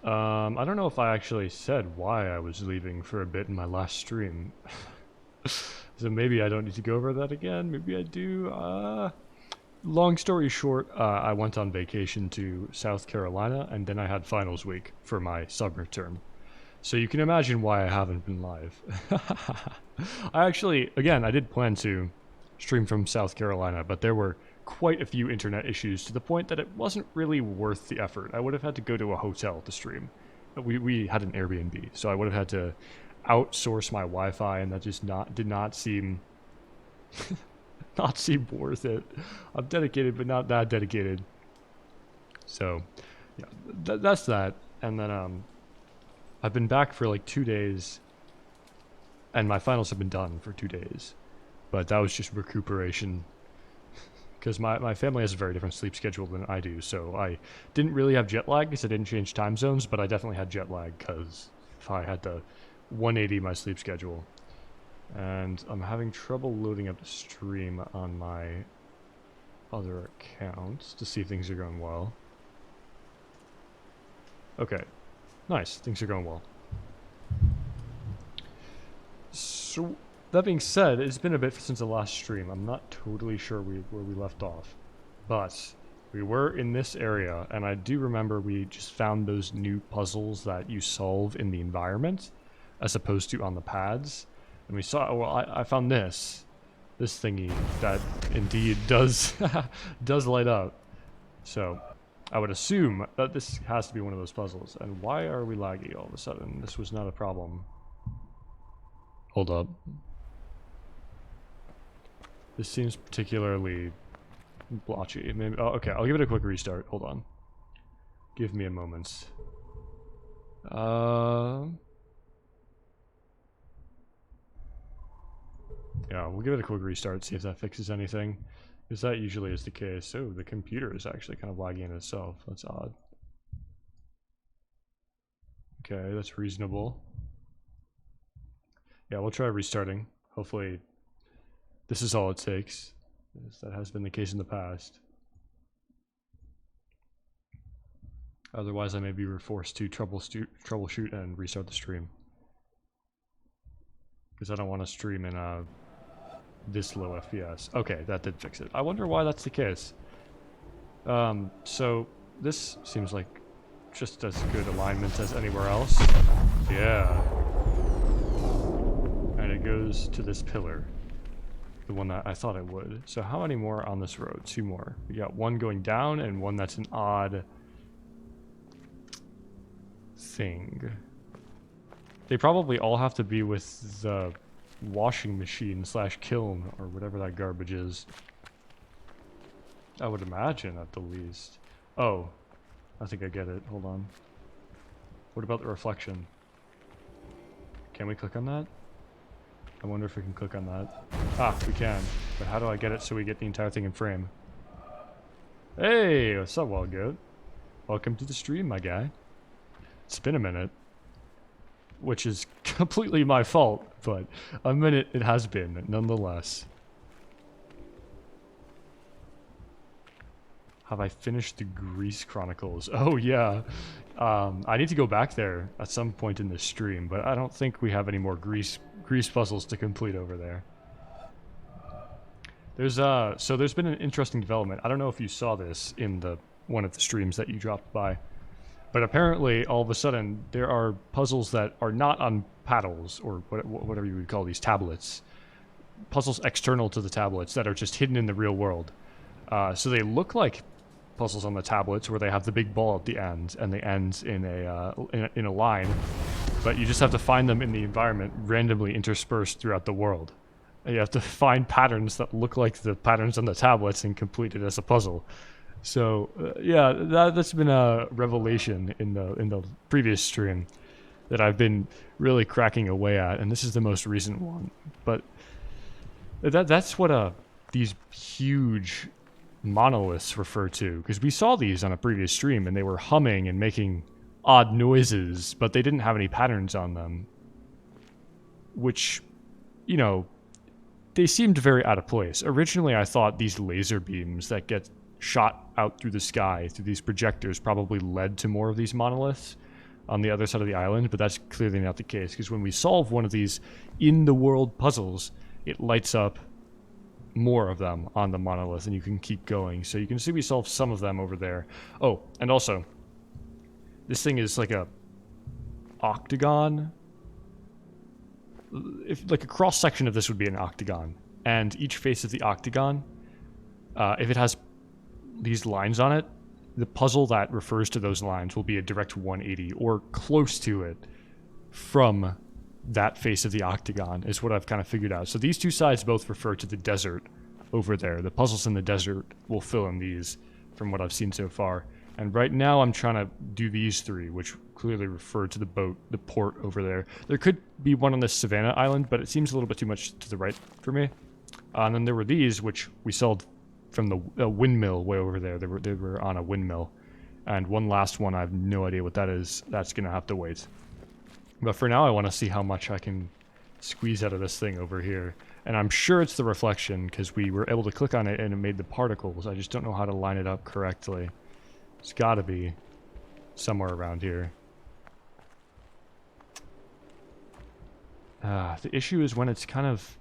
I don't know if I actually said why I was leaving for a bit in my last stream. So maybe I don't need to go over that again. Maybe I do. Long story short, I went on vacation to South Carolina, and then I had finals week for my summer term. So you can imagine why I haven't been live. I actually, again, I did plan to stream from South Carolina, but there were quite a few internet issues to the point that it wasn't really worth the effort. I would have had to go to a hotel to stream. We had an Airbnb, so I would have had to outsource my Wi-Fi, and that just did not seem not seem worth it. I'm dedicated, but not that dedicated. So, yeah, that's that. And then I've been back for like 2 days, and my finals have been done for 2 days. But that was just recuperation, because my family has a very different sleep schedule than I do. So I didn't really have jet lag because I didn't change time zones, but I definitely had jet lag because if I had to 180 my sleep schedule. And I'm having trouble loading up the stream on my other account to see if things are going well. Okay, nice, things are going well. So, that being said, it's been a bit since the last stream. I'm not totally sure where we left off. But we were in this area, and I do remember we just found those new puzzles that you solve in the environment, as opposed to on the pads. And we saw, well, I found this thingy that indeed does, does light up. So, I would assume that this has to be one of those puzzles. And why are we laggy all of a sudden? This was not a problem. Hold up. This seems particularly blotchy. Maybe. Oh, okay. I'll give it a quick restart. Hold on. Give me a moment. Yeah, we'll give it a quick restart, see if that fixes anything. Because that usually is the case. Oh, the computer is actually kind of lagging in itself. That's odd. Okay, that's reasonable. Yeah, we'll try restarting. Hopefully, this is all it takes. That has been the case in the past. Otherwise, I may be forced to troubleshoot and restart the stream. Because I don't want to stream in this low FPS. Okay, that did fix it. I wonder why that's the case. So this seems like just as good alignment as anywhere else. Yeah. And it goes to this pillar. The one that I thought it would. So how many more on this road? 2 more. We got one going down and one that's an odd thing. They probably all have to be with the washing machine / kiln or whatever that garbage is. I would imagine at the least. Oh, I think I get it. Hold on. What about the reflection? Can we click on that? I wonder if we can click on that. Ah, we can. But how do I get it so we get the entire thing in frame? Hey, what's up, Wild Goat? Welcome to the stream, my guy. It's been a minute. Which is completely my fault, but a minute it has been, nonetheless. Have I finished the Grease Chronicles? Oh, yeah. I need to go back there at some point in this stream, but I don't think we have any more Grease puzzles to complete over there. So there's been an interesting development. I don't know if you saw this in one of the streams that you dropped by. But apparently, all of a sudden, there are puzzles that are not on paddles, or whatever you would call these tablets. Puzzles external to the tablets that are just hidden in the real world. So they look like puzzles on the tablets where they have the big ball at the end, and they end in a line. But you just have to find them in the environment, randomly interspersed throughout the world. And you have to find patterns that look like the patterns on the tablets and complete it as a puzzle. So yeah, that's been a revelation in the previous stream that I've been really cracking away at, and this is the most recent one. But that's what these huge monoliths refer to, because we saw these on a previous stream and they were humming and making odd noises, but they didn't have any patterns on them, which, you know, they seemed very out of place. Originally, I thought these laser beams that get shot out through the sky through these projectors probably led to more of these monoliths, on the other side of the island, but that's clearly not the case, because when we solve one of these in-the-world puzzles, it lights up more of them on the monolith, and you can keep going. So you can see we solved some of them over there. Oh, and also, this thing is like a octagon. If like a cross-section of this would be an octagon, and each face of the octagon, if it has these lines on it, the puzzle that refers to those lines will be a direct 180 or close to it from that face of the octagon, is what I've kind of figured out. So these two sides both refer to the desert over there. The puzzles in the desert will fill in these from what I've seen so far. And right now I'm trying to do these three, which clearly refer to the boat, the port over there. There could be one on this Savannah Island, but it seems a little bit too much to the right for me. And then there were these, which we solved from the windmill way over there. They were on a windmill. And one last one, I have no idea what that is. That's going to have to wait. But for now, I want to see how much I can squeeze out of this thing over here. And I'm sure it's the reflection, because we were able to click on it and it made the particles. I just don't know how to line it up correctly. It's got to be somewhere around here. The issue is when it's kind of...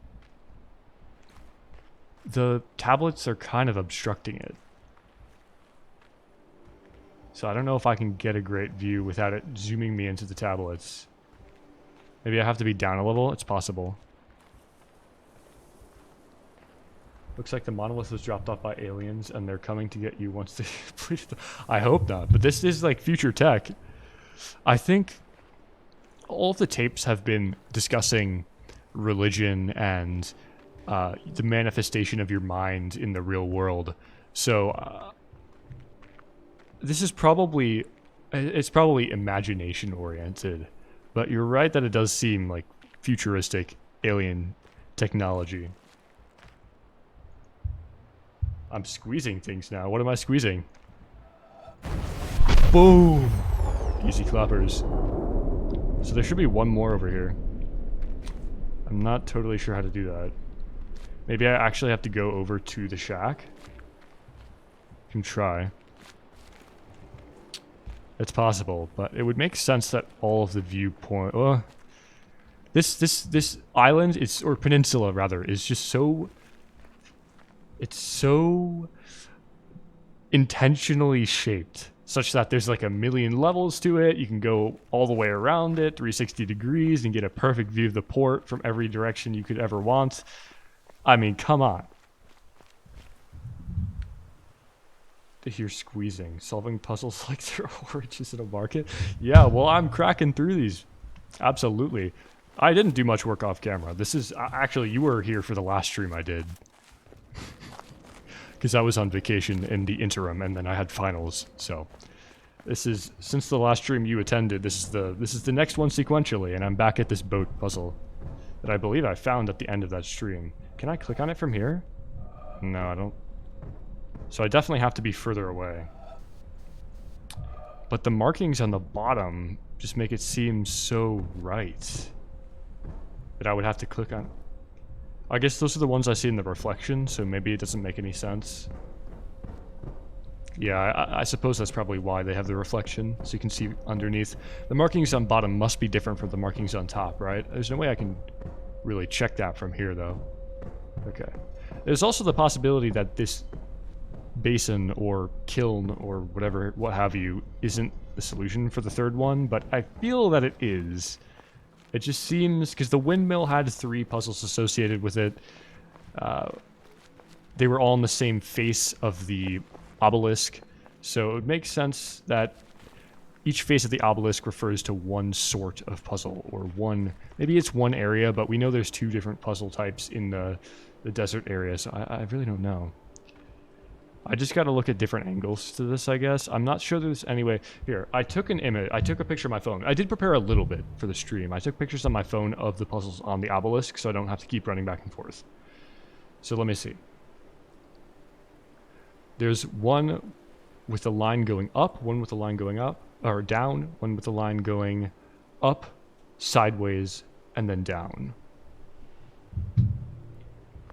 The tablets are kind of obstructing it. So I don't know if I can get a great view without it zooming me into the tablets. Maybe I have to be down a level. It's possible. Looks like the monolith was dropped off by aliens and they're coming to get you once they complete the... I hope not, but this is like future tech. I think all of the tapes have been discussing religion and the manifestation of your mind in the real world. So this is probably... It's probably imagination oriented. But you're right that it does seem like futuristic alien technology. I'm squeezing things now. What am I squeezing? Boom! Easy clappers. So there should be one more over here. I'm not totally sure how to do that. Maybe I actually have to go over to the shack. Can try. It's possible, but it would make sense that all of the viewpoint... This island, or peninsula rather, is just so... It's so intentionally shaped, such that there's like a million levels to it. You can go all the way around it, 360 degrees, and get a perfect view of the port from every direction you could ever want. I mean, come on. To hear squeezing, solving puzzles like their origins in a market. Yeah, well, I'm cracking through these. Absolutely. I didn't do much work off camera. This is actually, you were here for the last stream I did, because I was on vacation in the interim, and then I had finals. So this is, since the last stream you attended, this is the next one sequentially, and I'm back at this boat puzzle that I believe I found at the end of that stream. Can I click on it from here? No, I don't. So I definitely have to be further away. But the markings on the bottom just make it seem so right that I would have to click on... I guess those are the ones I see in the reflection, so maybe it doesn't make any sense. Yeah, I suppose that's probably why they have the reflection, so you can see underneath. The markings on bottom must be different from the markings on top, right? There's no way I can really check that from here, though. Okay. There's also the possibility that this basin or kiln or whatever, what have you, isn't the solution for the third one, but I feel that it is. It just seems, because the windmill had 3 puzzles associated with it. They were all in the same face of the obelisk, so it would make sense that each face of the obelisk refers to one sort of puzzle, or one, maybe it's one area, but we know there's 2 different puzzle types in the desert area, so I really don't know. I just got to look at different angles to this, I guess. I'm not sure there's any way. Here, I took an image. I took a picture of my phone. I did prepare a little bit for the stream. I took pictures on my phone of the puzzles on the obelisk, so I don't have to keep running back and forth. So let me see. There's one with a line going up, one with a line going up, or down, one with a line going up, sideways, and then down.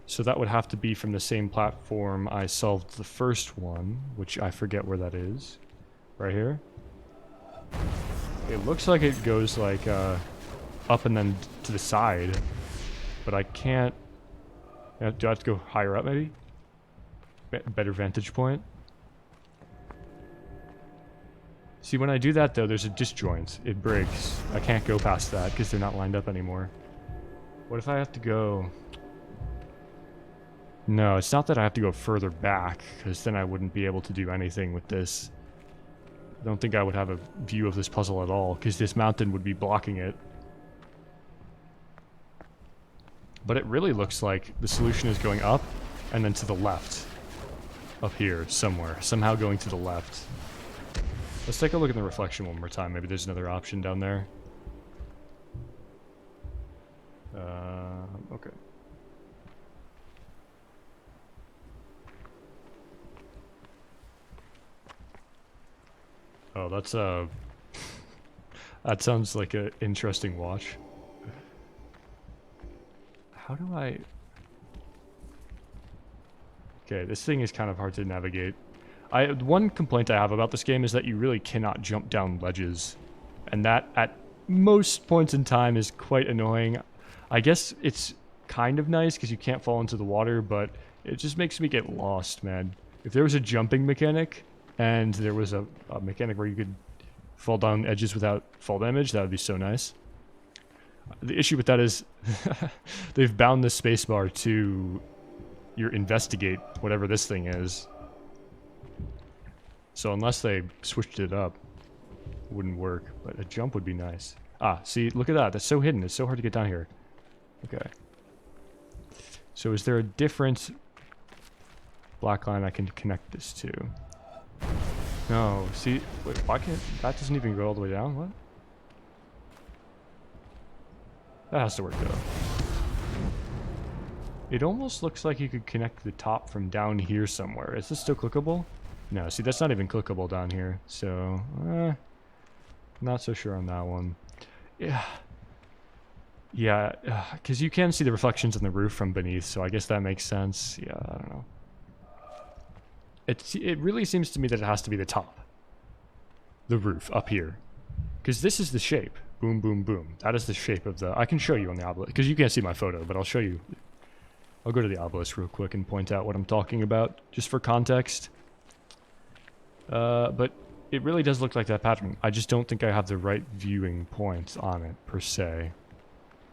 So that would have to be from the same platform I solved the first one, which I forget where that is. Right here? It looks like it goes like up and then to the side, but I can't. Do I have to go higher up maybe? Better vantage point. See, when I do that though, there's a disjoint. It breaks. I can't go past that because they're not lined up anymore. What if I have to go? No, it's not that I have to go further back, because then I wouldn't be able to do anything with this. I don't think I would have a view of this puzzle at all, because this mountain would be blocking it. But it really looks like the solution is going up, and then to the left. Up here, somewhere. Somehow going to the left. Let's take a look at the reflection one more time. Maybe there's another option down there. Okay. Oh, that's that sounds like an interesting watch. How do I... Okay, this thing is kind of hard to navigate. One complaint I have about this game is that you really cannot jump down ledges. And that, at most points in time, is quite annoying. I guess it's kind of nice because you can't fall into the water, but it just makes me get lost, man. If there was a jumping mechanic, and there was a mechanic where you could fall down edges without fall damage, that would be so nice. The issue with that is they've bound the spacebar to your investigate, whatever this thing is. So unless they switched it up, it wouldn't work. But a jump would be nice. Ah, see, look at that. That's so hidden. It's so hard to get down here. Okay. So is there a different black line I can connect this to? No, see, wait, why can't, that doesn't even go all the way down, what? That has to work though. It almost looks like you could connect the top from down here somewhere. Is this still clickable? No, see, that's not even clickable down here, so, not so sure on that one. Yeah. Yeah, because you can see the reflections on the roof from beneath, so I guess that makes sense. Yeah, I don't know. It really seems to me that it has to be the top. The roof, up here. Because this is the shape. Boom, boom, boom. That is the shape of the... I can show you on the obelisk, because you can't see my photo, but I'll show you. I'll go to the obelisk real quick and point out what I'm talking about, just for context. But it really does look like that pattern. I just don't think I have the right viewing point on it, per se.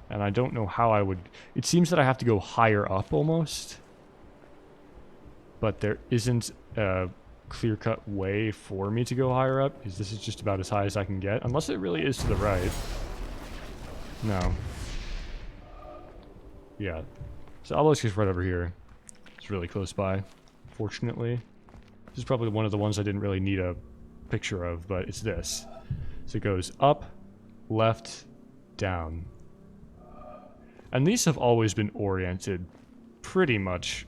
And I don't know how I would... It seems that I have to go higher up, almost. But there isn't a clear-cut way for me to go higher up, because this is just about as high as I can get. Unless it really is to the right. No. Yeah. So obelisk is right over here. It's really close by, fortunately. This is probably one of the ones I didn't really need a picture of, but it's this. So it goes up, left, down. And these have always been oriented pretty much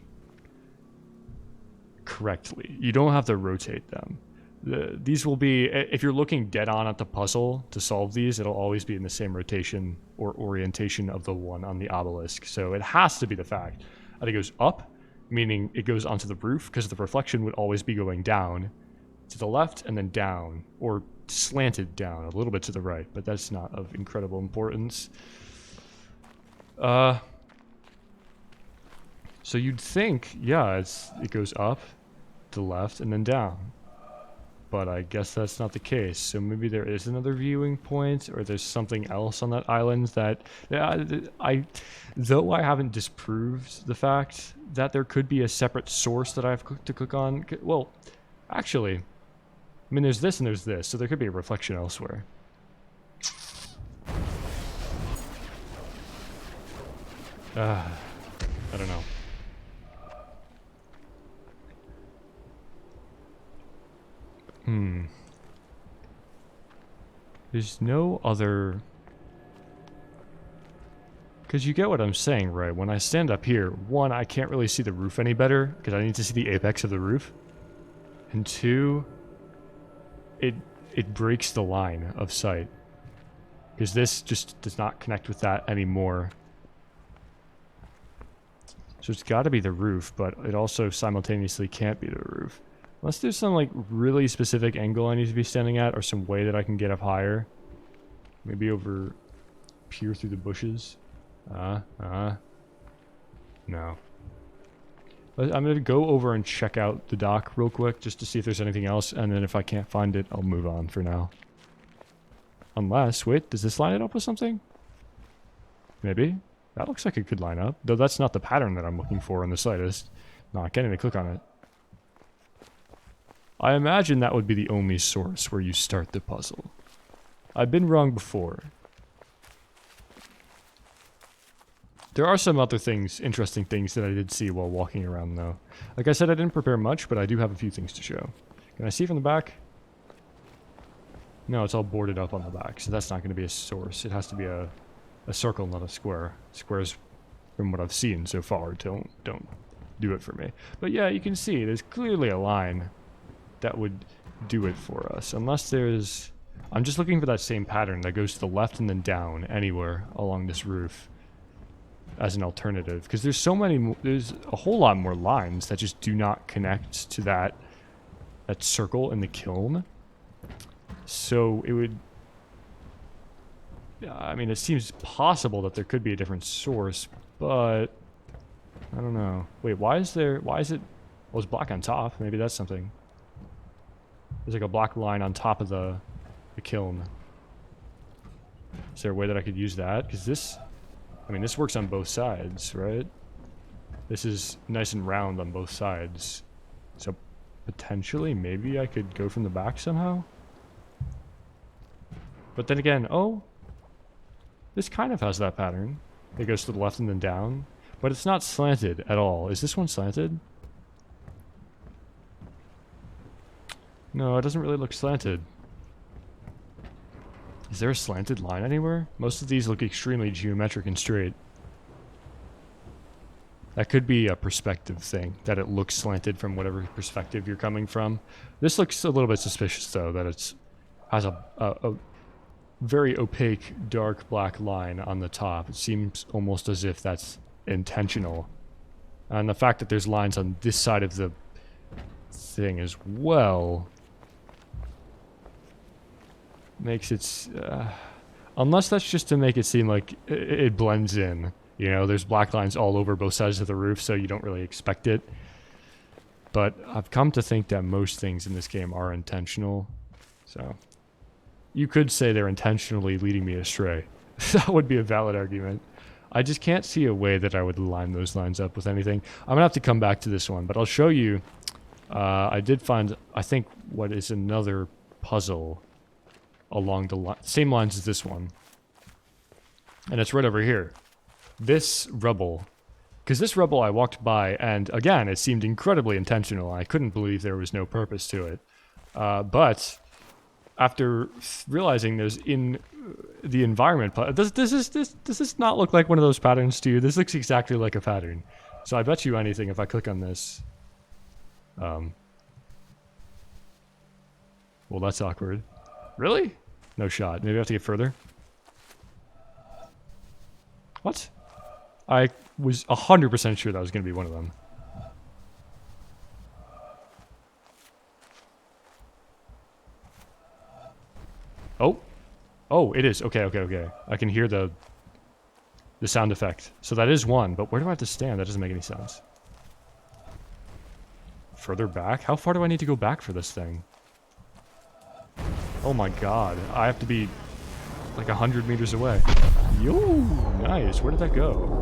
correctly. You don't have to rotate them. These will be, if you're looking dead on at the puzzle to solve these, it'll always be in the same rotation or orientation of the one on the obelisk. So it has to be the fact that it goes up, meaning it goes onto the roof, because the reflection would always be going down to the left and then down, or slanted down a little bit to the right, but that's not of incredible importance. So you'd think, yeah, it goes up, to the left, and then down. But I guess that's not the case. So maybe there is another viewing point, or there's something else on that island that... Though I haven't disproved the fact that there could be a separate source that I have to click on... Well, actually, I mean, there's this and there's this, so there could be a reflection elsewhere. I don't know. There's no other... Because you get what I'm saying, right? When I stand up here, one, I can't really see the roof any better, because I need to see the apex of the roof. And two, it breaks the line of sight. Because this just does not connect with that anymore. So it's got to be the roof, but it also simultaneously can't be the roof. Unless there's some, like, really specific angle I need to be standing at, or some way that I can get up higher. Maybe over... peer through the bushes. No. I'm gonna go over and check out the dock real quick, just to see if there's anything else, and then if I can't find it, I'll move on for now. Unless, wait, does this line it up with something? Maybe? That looks like it could line up, though that's not the pattern that I'm looking for in the slightest. No, I can't even click on it. I imagine that would be the only source where you start the puzzle. I've been wrong before. There are some other things, interesting things that I did see while walking around though. Like I said, I didn't prepare much, but I do have a few things to show. Can I see from the back? No, it's all boarded up on the back, so that's not going to be a source. It has to be a circle, not a square. Squares, from what I've seen so far, don't do it for me. But yeah, you can see there's clearly a line that would do it for us. Unless there's... I'm just looking for that same pattern that goes to the left and then down anywhere along this roof as an alternative. Because there's so many... There's a whole lot more lines that just do not connect to that circle in the kiln. So it would... I mean, it seems possible that there could be a different source, but... I don't know. Wait, why is it... Well, it's black on top. Maybe that's something. There's like a black line on top of the kiln. Is there a way that I could use that? Because this... I mean, this works on both sides, right? This is nice and round on both sides. So, potentially, maybe I could go from the back somehow? But then again, oh... This kind of has that pattern. It goes to the left and then down. But it's not slanted at all. Is this one slanted? No, it doesn't really look slanted. Is there a slanted line anywhere? Most of these look extremely geometric and straight. That could be a perspective thing, that it looks slanted from whatever perspective you're coming from. This looks a little bit suspicious, though, that it has a very opaque, dark black line on the top. It seems almost as if that's intentional. And the fact that there's lines on this side of the thing as well makes it... unless that's just to make it seem like it blends in. You know, there's black lines all over both sides of the roof, so you don't really expect it. But I've come to think that most things in this game are intentional. So, you could say they're intentionally leading me astray. That would be a valid argument. I just can't see a way that I would line those lines up with anything. I'm going to have to come back to this one, but I'll show you. I did find, I think, what is another puzzle along the same lines as this one. And it's right over here. This rubble. Because this rubble I walked by, and again, it seemed incredibly intentional. I couldn't believe there was no purpose to it. But after realizing there's in the environment... Does this not look like one of those patterns to you? This looks exactly like a pattern. So I bet you anything if I click on this... well, that's awkward. Really? No shot. Maybe I have to get further. What? I was 100% sure that was going to be one of them. Oh. Oh, it is. Okay, okay, okay. I can hear the sound effect. So that is one, but where do I have to stand? That doesn't make any sense. Further back? How far do I need to go back for this thing? Oh my god. I have to be like 100 meters away. Yo, nice. Where did that go?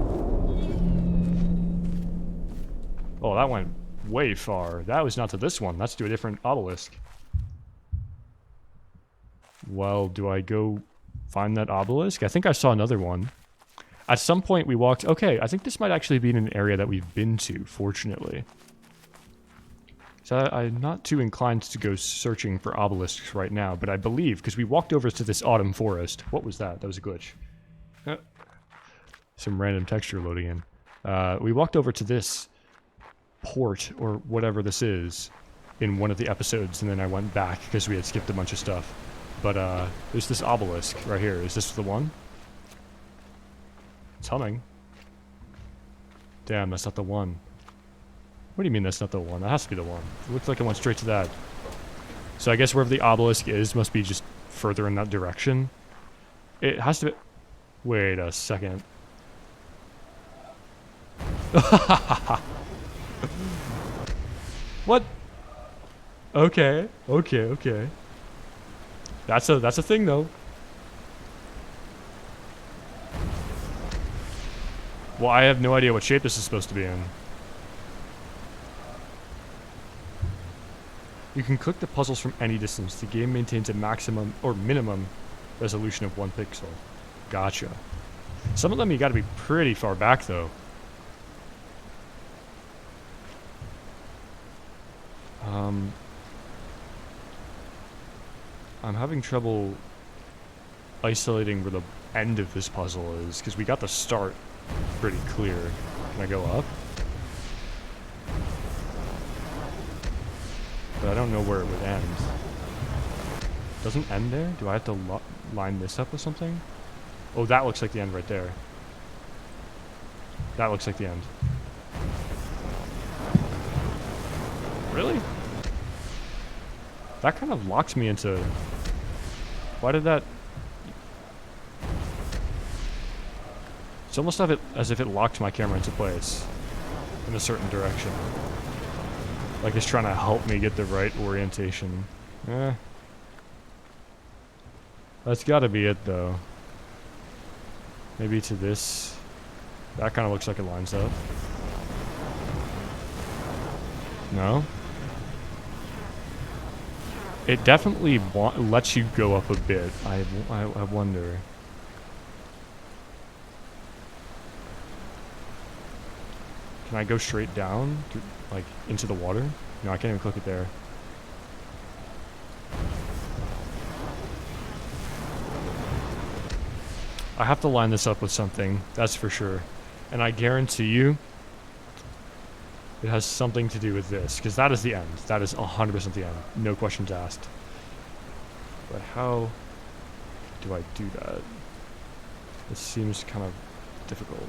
Oh, that went way far. That was not to this one. That's to a different obelisk. Well, do I go find that obelisk? I think I saw another one. At some point we walked... Okay, I think this might actually be in an area that we've been to, fortunately. So I'm not too inclined to go searching for obelisks right now, but I believe, because we walked over to this autumn forest. What was that? That was a glitch. Some random texture loading in. We walked over to this port, or whatever this is, in one of the episodes, and then I went back because we had skipped a bunch of stuff. But there's this obelisk right here. Is this the one? It's humming. Damn, that's not the one. What do you mean that's not the one? That has to be the one. It looks like it went straight to that. So I guess wherever the obelisk is must be just further in that direction. It has to be... Wait a second. What? Okay, okay, okay. That's a thing though. Well, I have no idea what shape this is supposed to be in. You can click the puzzles from any distance. The game maintains a maximum or minimum resolution of 1 pixel. Gotcha. Some of them you gotta be pretty far back though. I'm having trouble isolating where the end of this puzzle is, because we got the start pretty clear. Can I go up? But I don't know where it would end. Doesn't end there? Do I have to line this up with something? Oh, that looks like the end right there. That looks like the end. Really? That kind of locks me into... Why did that... It's almost as if it locked my camera into place in a certain direction. Like it's trying to help me get the right orientation. That's gotta be it though. Maybe to this. That kind of looks like it lines up. No? It definitely lets you go up a bit. I wonder. Can I go straight down, like, into the water? No, I can't even click it there. I have to line this up with something, that's for sure. And I guarantee you, it has something to do with this, because that is the end. That is 100% the end. No questions asked. But how do I do that? It seems kind of difficult.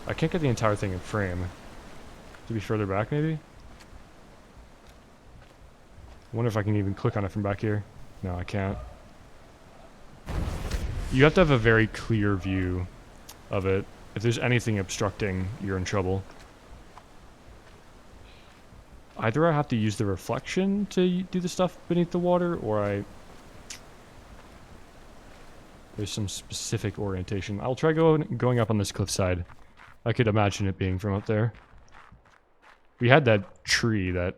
I can't get the entire thing in frame. To be further back, maybe? I wonder if I can even click on it from back here. No, I can't. You have to have a very clear view of it. If there's anything obstructing, you're in trouble. Either I have to use the reflection to do the stuff beneath the water, or there's some specific orientation. I'll try going up on this cliffside. I could imagine it being from up there. We had that tree that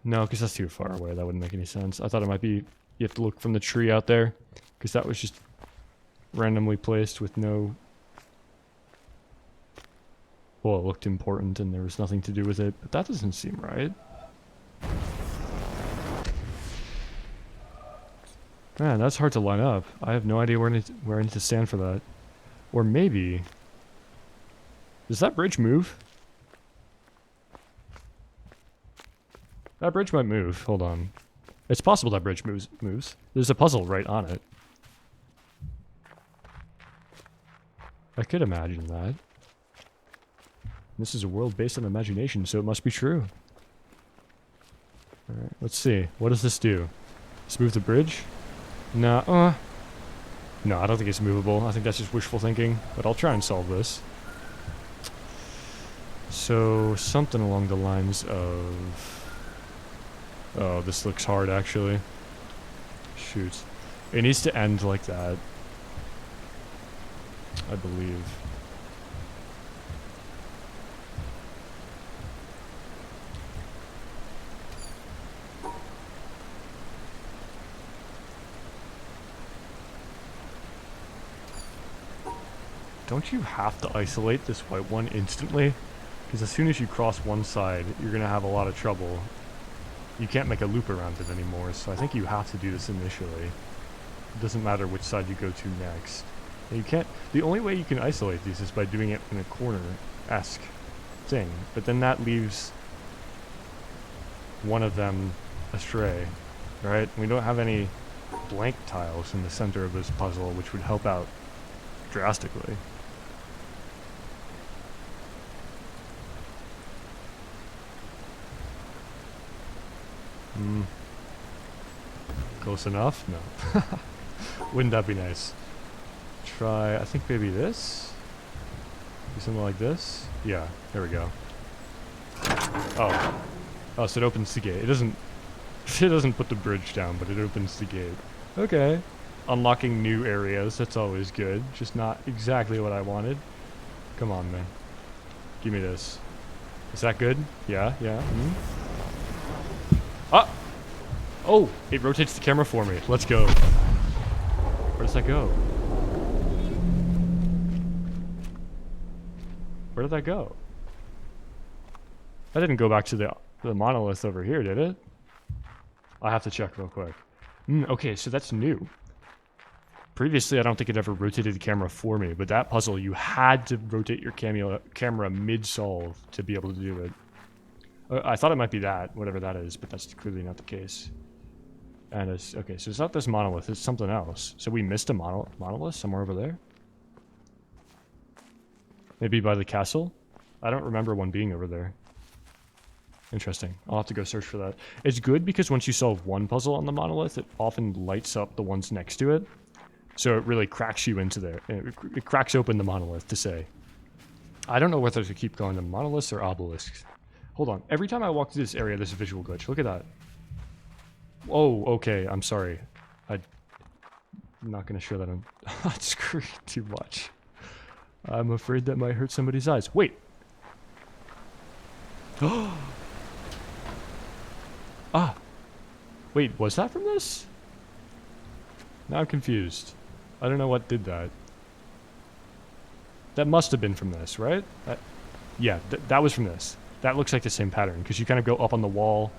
no, because that's too far away. That wouldn't make any sense. I thought it might be... You have to look from the tree out there, because that was just randomly placed with no... Well, it looked important and there was nothing to do with it, but that doesn't seem right. Man, that's hard to line up. I have no idea where I need to stand for that. Or maybe... Does that bridge move? That bridge might move. Hold on. It's possible that bridge moves. There's a puzzle right on it. I could imagine that. This is a world based on imagination, so it must be true. Alright, let's see. What does this do? Just move the bridge? No, no, I don't think it's movable. I think that's just wishful thinking, but I'll try and solve this. So, something along the lines of... Oh, this looks hard, actually. Shoot. It needs to end like that. I believe. Don't you have to isolate this white one instantly? Because as soon as you cross one side, you're going to have a lot of trouble. You can't make a loop around it anymore, so I think you have to do this initially. It doesn't matter which side you go to next. And you can't... The only way you can isolate these is by doing it in a corner-esque thing. But then that leaves one of them astray, right? We don't have any blank tiles in the center of this puzzle, which would help out drastically. Close enough? No. Wouldn't that be nice? Try, I think maybe this? Do something like this? Yeah, there we go. Oh. Oh, so it opens the gate. It doesn't put the bridge down, but it opens the gate. Okay. Unlocking new areas, that's always good. Just not exactly what I wanted. Come on, man. Give me this. Is that good? Yeah, yeah. Ah! Oh! It rotates the camera for me. Let's go. Where does that go? Where did that go? That didn't go back to the monolith over here, did it? I'll have to check real quick. Okay, so that's new. Previously, I don't think it ever rotated the camera for me, but that puzzle, you had to rotate your camera mid-solve to be able to do it. I thought it might be that, whatever that is, but that's clearly not the case. And it's, okay, so it's not this monolith, it's something else. So we missed a monolith somewhere over there? Maybe by the castle? I don't remember one being over there. Interesting. I'll have to go search for that. It's good because once you solve one puzzle on the monolith, it often lights up the ones next to it. So it really cracks you into there. It cracks open the monolith to say. I don't know whether to keep going to monoliths or obelisks. Hold on. Every time I walk through this area, there's a visual glitch. Look at that. Oh, okay. I'm sorry. I'm not going to show that on screen too much. I'm afraid that might hurt somebody's eyes. Wait. Ah. Wait, was that from this? Now I'm confused. I don't know what did that. That must have been from this, right? Yeah, that was from this. That looks like the same pattern, because you kind of go up on the wall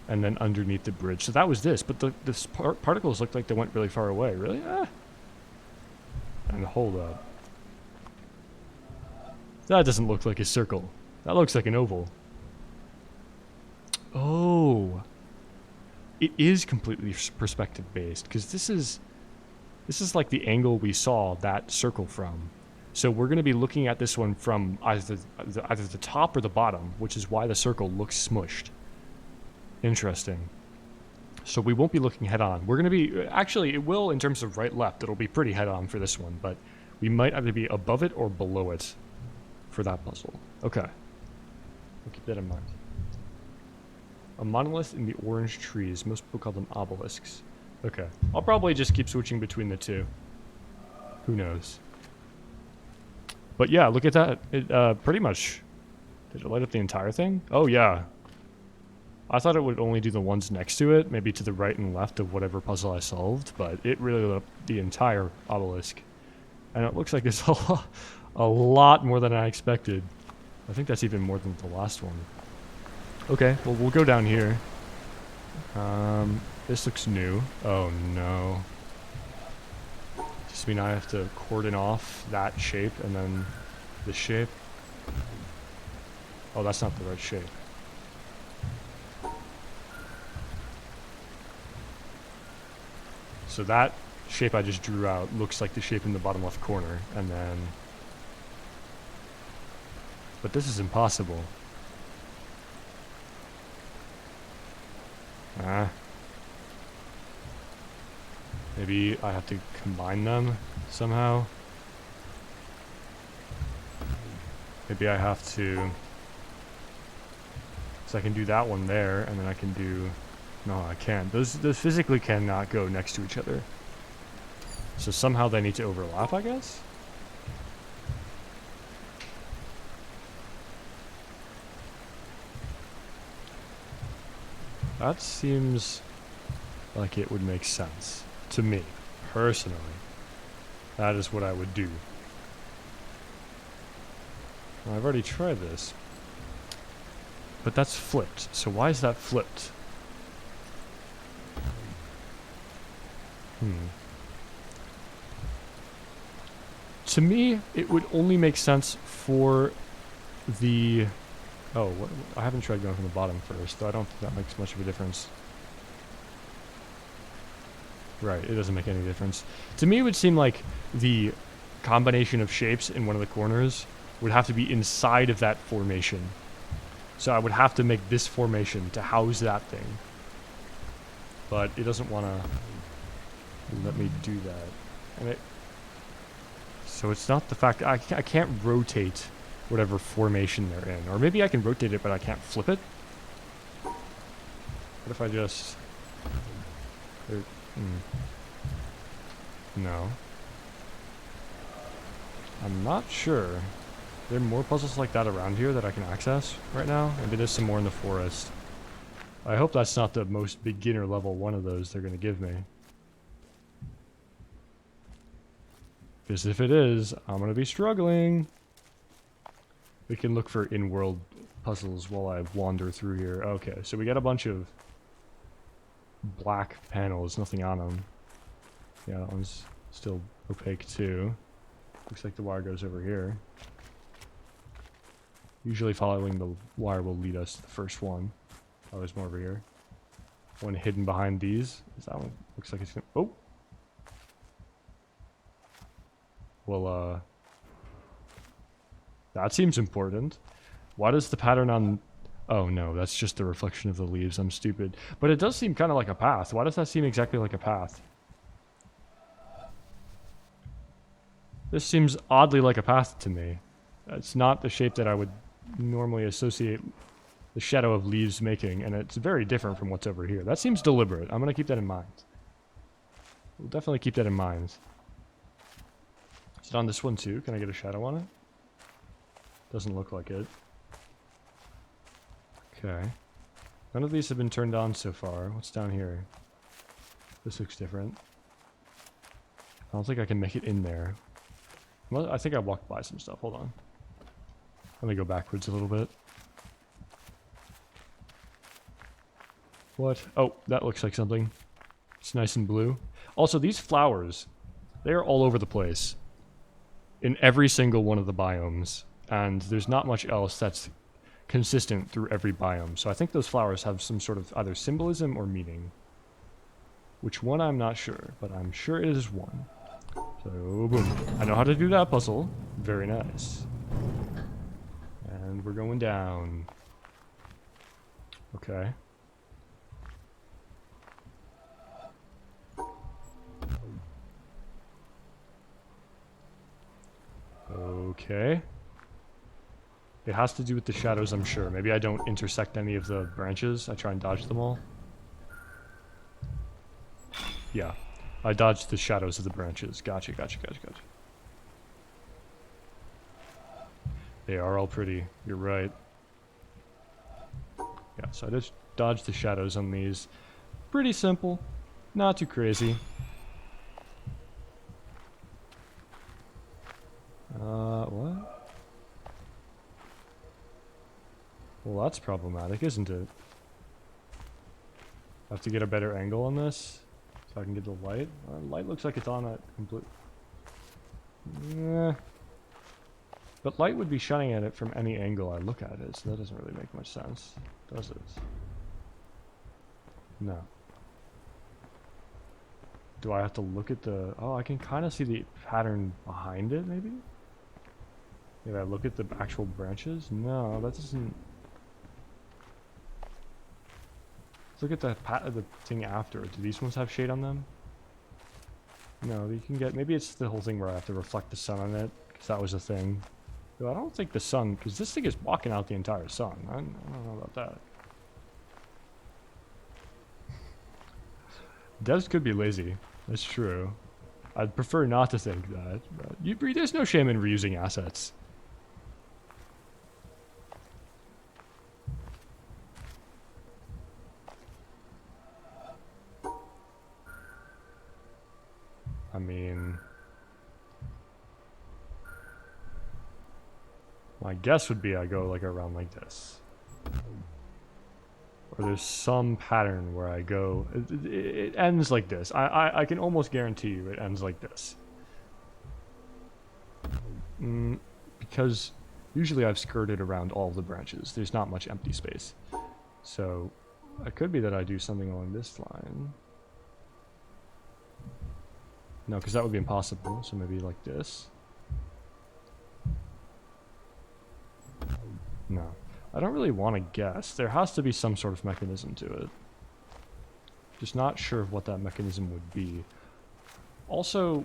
and then underneath the bridge. So that was this, but the particles looked like they went really far away. Really? And hold up. That doesn't look like a circle. That looks like an oval. Oh. It is completely perspective based, because this is like the angle we saw that circle from. So we're going to be looking at this one from either the top or the bottom, which is why the circle looks smushed. Interesting. So we won't be looking head on. We're going to be, actually it will in terms of right left, it'll be pretty head on for this one, but we might either be above it or below it for that puzzle. Okay. We'll keep that in mind. A monolith in the orange trees. Most people call them obelisks. Okay. I'll probably just keep switching between the two. Who knows? But yeah, look at that. It pretty much... Did it light up the entire thing? Oh yeah. I thought it would only do the ones next to it, maybe to the right and left of whatever puzzle I solved, but it really lit up the entire obelisk. And it looks like it's a lot more than I expected. I think that's even more than the last one. Okay, well, we'll go down here. This looks new. Oh, no. Just mean I have to cordon off that shape and then this shape. Oh, that's not the right shape. So that shape I just drew out looks like the shape in the bottom left corner, and then... But this is impossible. Maybe I have to combine them somehow. Maybe I have to... So I can do that one there, and then I can do... No, I can't. Those physically cannot go next to each other. So somehow they need to overlap, I guess? That seems like it would make sense to me, personally. That is what I would do. Well, I've already tried this. But that's flipped. So why is that flipped? To me, it would only make sense for the... Oh, I haven't tried going from the bottom first, though I don't think that makes much of a difference. Right, it doesn't make any difference. To me, it would seem like the combination of shapes in one of the corners would have to be inside of that formation. So I would have to make this formation to house that thing. but it doesn't want to let me do that. And so it's not the fact I can't rotate whatever formation they're in. Or maybe I can rotate it, but I can't flip it. What if I just... No. I'm not sure. There are more puzzles like that around here that I can access right now. Maybe there's some more in the forest. I hope that's not the most beginner level one of those they're going to give me. Because if it is, I'm going to be struggling. We can look for in-world puzzles while I wander through here. Okay, so we got a bunch of black panels, nothing on them. Yeah, that one's still opaque too. Looks like the wire goes over here. Usually following the wire will lead us to the first one. Oh, there's more over here. One hidden behind these. Is that one? Looks like it's gonna... Oh! Well, that seems important. Why does the pattern on... Oh no, that's just the reflection of the leaves. I'm stupid. But it does seem kind of like a path. Why does that seem exactly like a path? This seems oddly like a path to me. It's not the shape that I would normally associate the shadow of leaves making, and it's very different from what's over here. That seems deliberate. I'm going to keep that in mind. We'll definitely keep that in mind. Is it on this one too? Can I get a shadow on it? Doesn't look like it. Okay. None of these have been turned on so far. What's down here? This looks different. I don't think I can make it in there. Well, I think I walked by some stuff. Hold on. Let me go backwards a little bit. What? Oh, that looks like something. It's nice and blue. Also, these flowers, they are all over the place. In every single one of the biomes. And there's not much else that's consistent through every biome. So I think those flowers have some sort of either symbolism or meaning. Which one, I'm not sure. But I'm sure it is one. So, boom. I know how to do that puzzle. Very nice. And we're going down. Okay. Okay. It has to do with the shadows, I'm sure. Maybe I don't intersect any of the branches. I try and dodge them all. Yeah. I dodged the shadows of the branches. Gotcha, gotcha, gotcha, gotcha. They are all pretty. You're right. Yeah, so I just dodged the shadows on these. Pretty simple. Not too crazy. What? Well, that's problematic, isn't it? I have to get a better angle on this so I can get the light. Light looks like it's on a complete... Yeah. But light would be shining at it from any angle I look at it, so that doesn't really make much sense, does it? No. Do I have to look at the... Oh, I can kind of see the pattern behind it, maybe? Did I look at the actual branches? No, that doesn't... Let's look at the thing after. Do these ones have shade on them? No, you can get... Maybe it's the whole thing where I have to reflect the sun on it, because that was a thing. Though I don't think the sun... Because this thing is blocking out the entire sun. I don't know about that. Devs could be lazy. That's true. I'd prefer not to think that. But there's no shame in reusing assets. I mean... My guess would be I go like around like this. Or there's some pattern where I go... It ends like this. I can almost guarantee you it ends like this. Because usually I've skirted around all the branches. There's not much empty space. So it could be that I do something along this line. No, because that would be impossible. So maybe like this. No. I don't really want to guess. There has to be some sort of mechanism to it. Just not sure of what that mechanism would be. Also,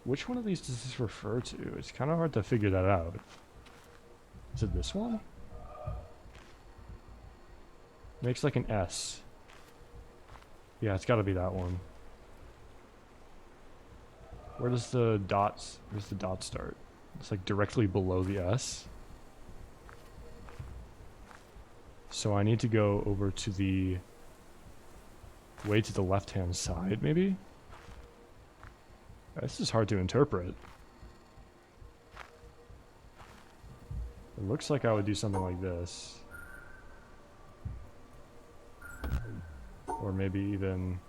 which one of these does this refer to? It's kind of hard to figure that out. Is it this one? Makes like an S. Yeah, it's gotta be that one. Where does the dots, where's the dot start? It's like directly below the S. So I need to go over to the, way to the left-hand side, maybe? This is hard to interpret. It looks like I would do something like this. Or maybe even...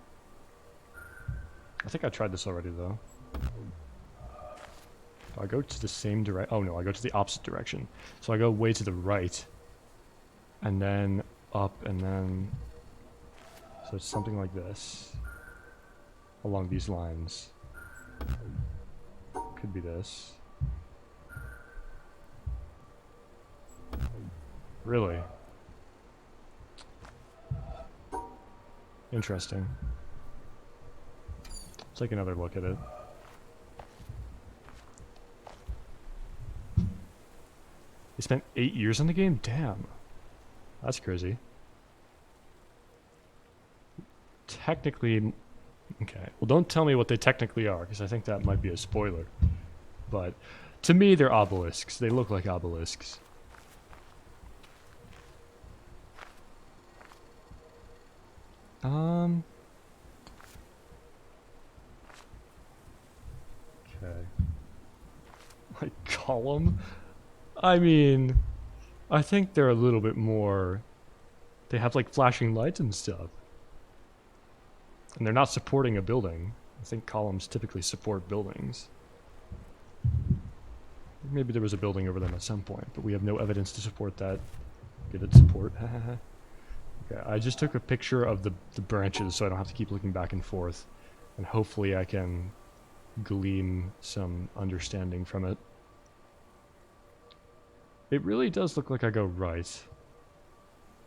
I think I tried this already, though. Do I go to the same direction? Oh no, I go to the opposite direction. So I go way to the right. And then up, and then... So it's something like this. Along these lines. Could be this. Really? Interesting. Let's take another look at it. They spent 8 years on the game? Damn. That's crazy. Technically... Okay. Well, don't tell me what they technically are, because I think that might be a spoiler. But, to me, they're obelisks. They look like obelisks. Okay. Like, column? I mean, I think they're a little bit more... They have, like, flashing lights and stuff. And they're not supporting a building. I think columns typically support buildings. Maybe there was a building over them at some point, but we have no evidence to support that. Get it support. Okay, I just took a picture of the branches so I don't have to keep looking back and forth. And hopefully I can glean some understanding from it. It really does look like I go right.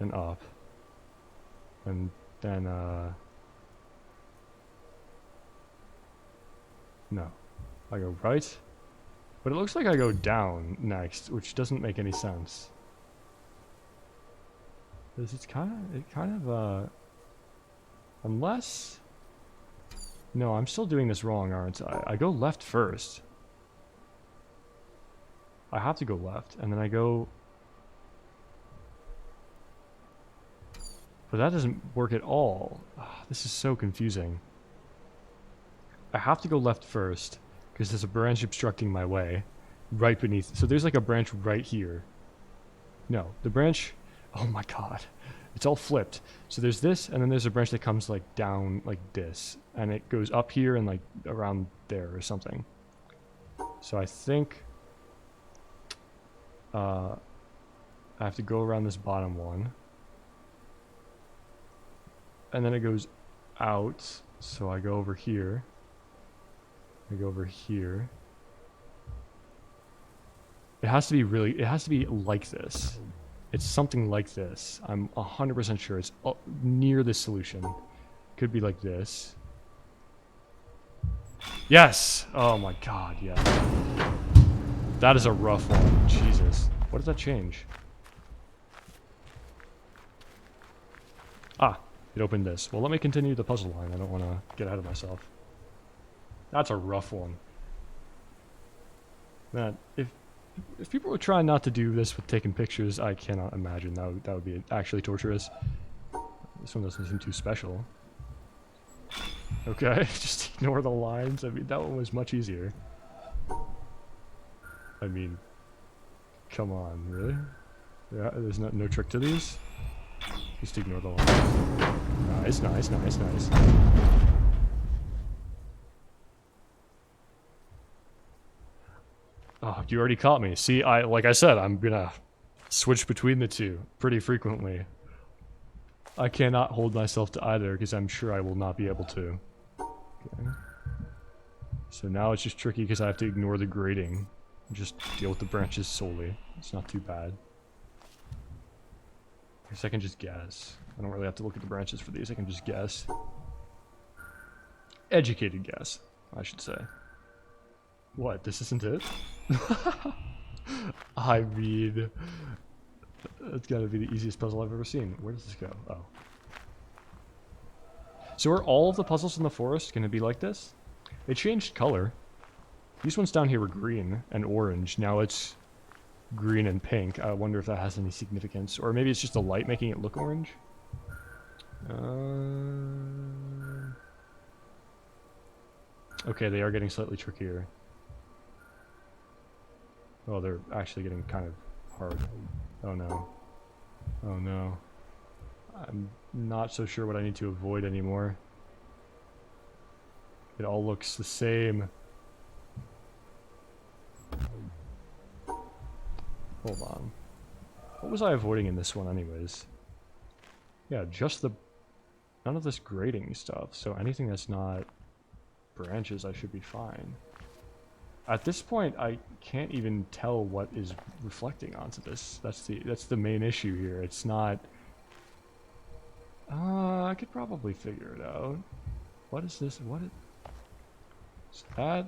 And up. And then, no. I go right. But it looks like I go down next, which doesn't make any sense. It's kind of, unless... No, I'm still doing this wrong, aren't I? I go left first. I have to go left, and then I go... But that doesn't work at all. This is so confusing. I have to go left first, because there's a branch obstructing my way, right beneath. So there's like a branch right here. No, the branch... Oh my god. It's all flipped. So there's this, and then there's a branch that comes like down like this. And it goes up here and like around there or something. So I think... I have to go around this bottom one. And then it goes out. So I go over here. I go over here. It has to be really... It has to be like this. It's something like this. I'm 100% sure it's near this solution. Could be like this. Yes! Oh my god, yeah. That is a rough one. Jesus. What does that change? Ah, it opened this. Well, let me continue the puzzle line. I don't want to get ahead of myself. That's a rough one. Man, if people were trying not to do this with taking pictures, I cannot imagine that would be actually torturous. This one doesn't seem too special. Okay, just ignore the lines. I mean, that one was much easier. I mean, come on, really? Yeah, there's no trick to these? Just ignore the lines. Nice, nice, nice, nice. Oh, you already caught me. See, like I said, I'm gonna switch between the two pretty frequently. I cannot hold myself to either because I'm sure I will not be able to. Okay. So now it's just tricky because I have to ignore the grading. Just deal with the branches solely. It's not too bad. guess I can just guess. I don't really have to look at the branches for these. I can just guess. Educated guess, I should say. What? This isn't it? I mean, that's gotta be the easiest puzzle I've ever seen. Where does this go? Oh. So are all of the puzzles in the forest gonna be like this? They changed color. These ones down here were green and orange. Now it's green and pink. I wonder if that has any significance. Or maybe it's just the light making it look orange. Okay, they are getting slightly trickier. Oh, they're actually getting kind of hard. Oh no. Oh no. I'm not so sure what I need to avoid anymore. It all looks the same. Hold on. What was I avoiding in this one anyways? Yeah, just the... None of this grading stuff, so anything that's not branches I should be fine. At this point, I can't even tell what is reflecting onto this. That's the main issue here. It's not... I could probably figure it out. What is this? What is that?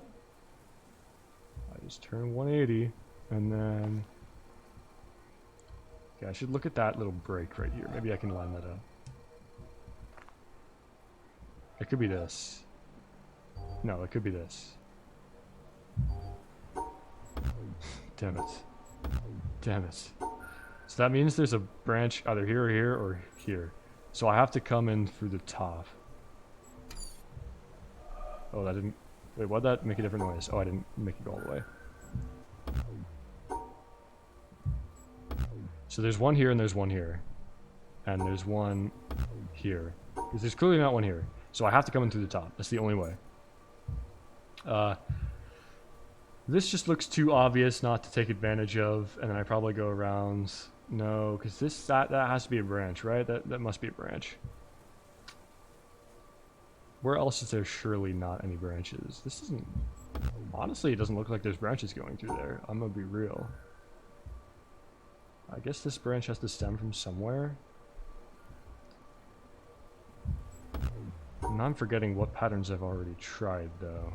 I just turned 180, and then... Okay, I should look at that little break right here. Maybe I can line that up. It could be this. No, it could be this. Damn it. Damn it. So that means there's a branch either here or here or here. So I have to come in through the top. Oh, that didn't... Wait, why'd that make a different noise? Oh, I didn't make it go all the way. So there's one here and there's one here. And there's one here. Because there's clearly not one here. So I have to come in through the top. That's the only way. This just looks too obvious not to take advantage of, and then I probably go around. No, because that has to be a branch, right? That must be a branch. Where else is there surely not any branches? This isn't... Honestly, it doesn't look like there's branches going through there. I'm gonna be real. I guess this branch has to stem from somewhere. And I'm forgetting what patterns I've already tried, though.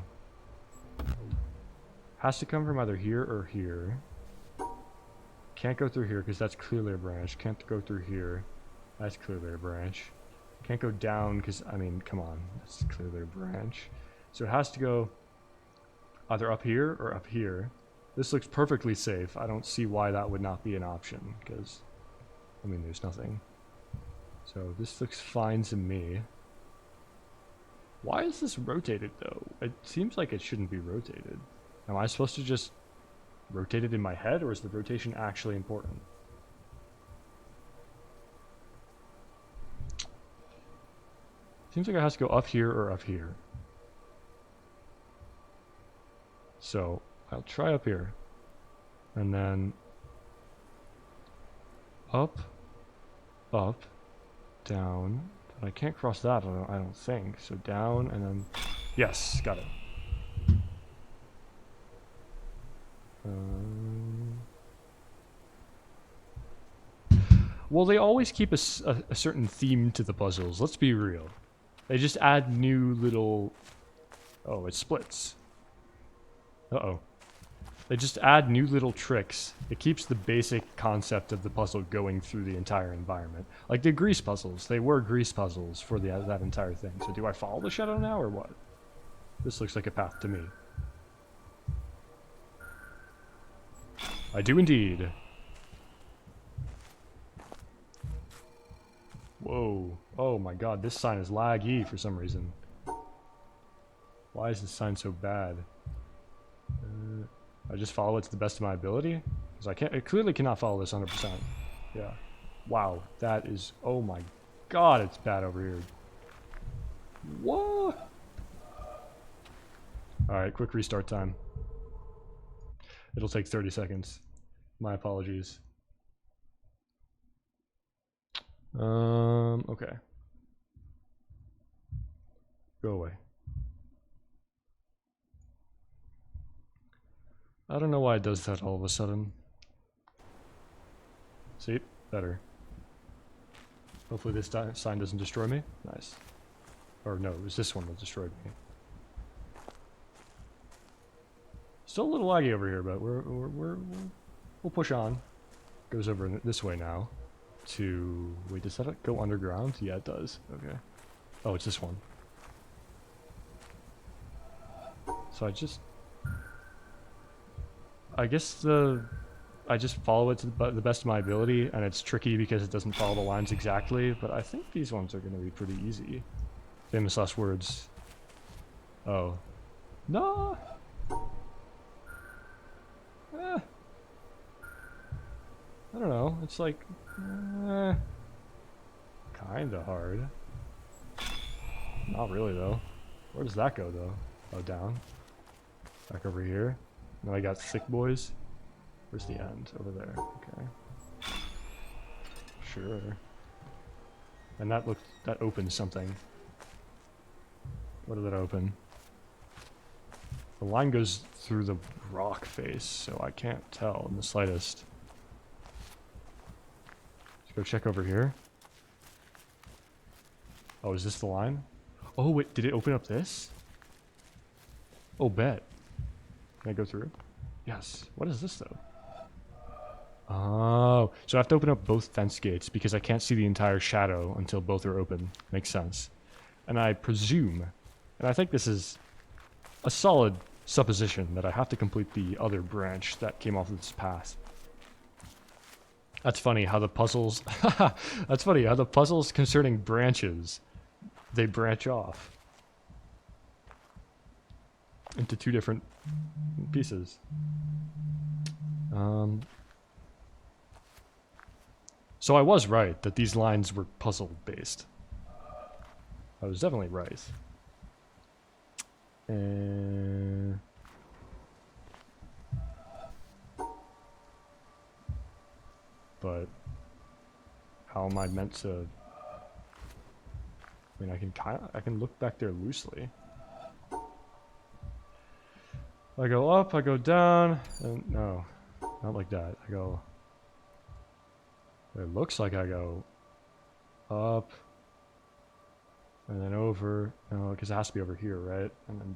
Has to come from either here or here. Can't go through here because that's clearly a branch. Can't go through here. That's clearly a branch. Can't go down because, I mean, come on. That's clearly a branch. So it has to go either up here or up here. This looks perfectly safe. I don't see why that would not be an option because, I mean, there's nothing. So this looks fine to me. Why is this rotated, though? It seems like it shouldn't be rotated. Am I supposed to just rotate it in my head, or is the rotation actually important? Seems like it has to go up here or up here. So, I'll try up here. And then... Up. Up. Down. But I can't cross that, I don't think. So down, and then... Yes, got it. Well, they always keep a certain theme to the puzzles. Let's be real. They just add new little... Oh, it splits. Uh-oh. They just add new little tricks. It keeps the basic concept of the puzzle going through the entire environment. Like the grease puzzles. They were grease puzzles for that entire thing. So do I follow the shadow now, or what? This looks like a path to me. I do indeed. Whoa. Oh my god, this sign is laggy for some reason. Why is this sign so bad? I just follow it to the best of my ability? Because I clearly cannot follow this 100%. Yeah. Wow, that is... Oh my god, it's bad over here. What? Alright, quick restart time. It'll take 30 seconds. My apologies. Okay. Go away. I don't know why it does that all of a sudden. See? Better. Hopefully this sign doesn't destroy me. Nice. Or no, it was this one that destroyed me. Still a little laggy over here, but we'll push on. Goes over this way now. To wait, does that go underground? Yeah, it does. Okay. Oh, it's this one. So I guess I just follow it to the best of my ability, and it's tricky because it doesn't follow the lines exactly. But I think these ones are going to be pretty easy. Famous last words. Oh, no. I don't know. It's like kind of hard. Not really though. Where does that go though? Oh, down. Back over here. Now I got sick boys. Where's the end? Over there. Okay. Sure. And that opens something. What did that open? The line goes through the rock face, so I can't tell in the slightest. Let's go check over here. Oh, is this the line? Oh, wait, did it open up this? Oh, bet. Can I go through? Yes. What is this, though? Oh, so I have to open up both fence gates because I can't see the entire shadow until both are open. Makes sense. And I presume, and I think this is a solid supposition, that I have to complete the other branch that came off of this path. That's funny how the puzzles... That's funny how the puzzles concerning branches, they branch off into two different pieces. So I was right that these lines were puzzle based. I was definitely right. But how am I meant to? I mean, I can look back there loosely. I go up, I go down, and no, not like that. I go. It looks like I go up and then over. No, because it has to be over here, right? And then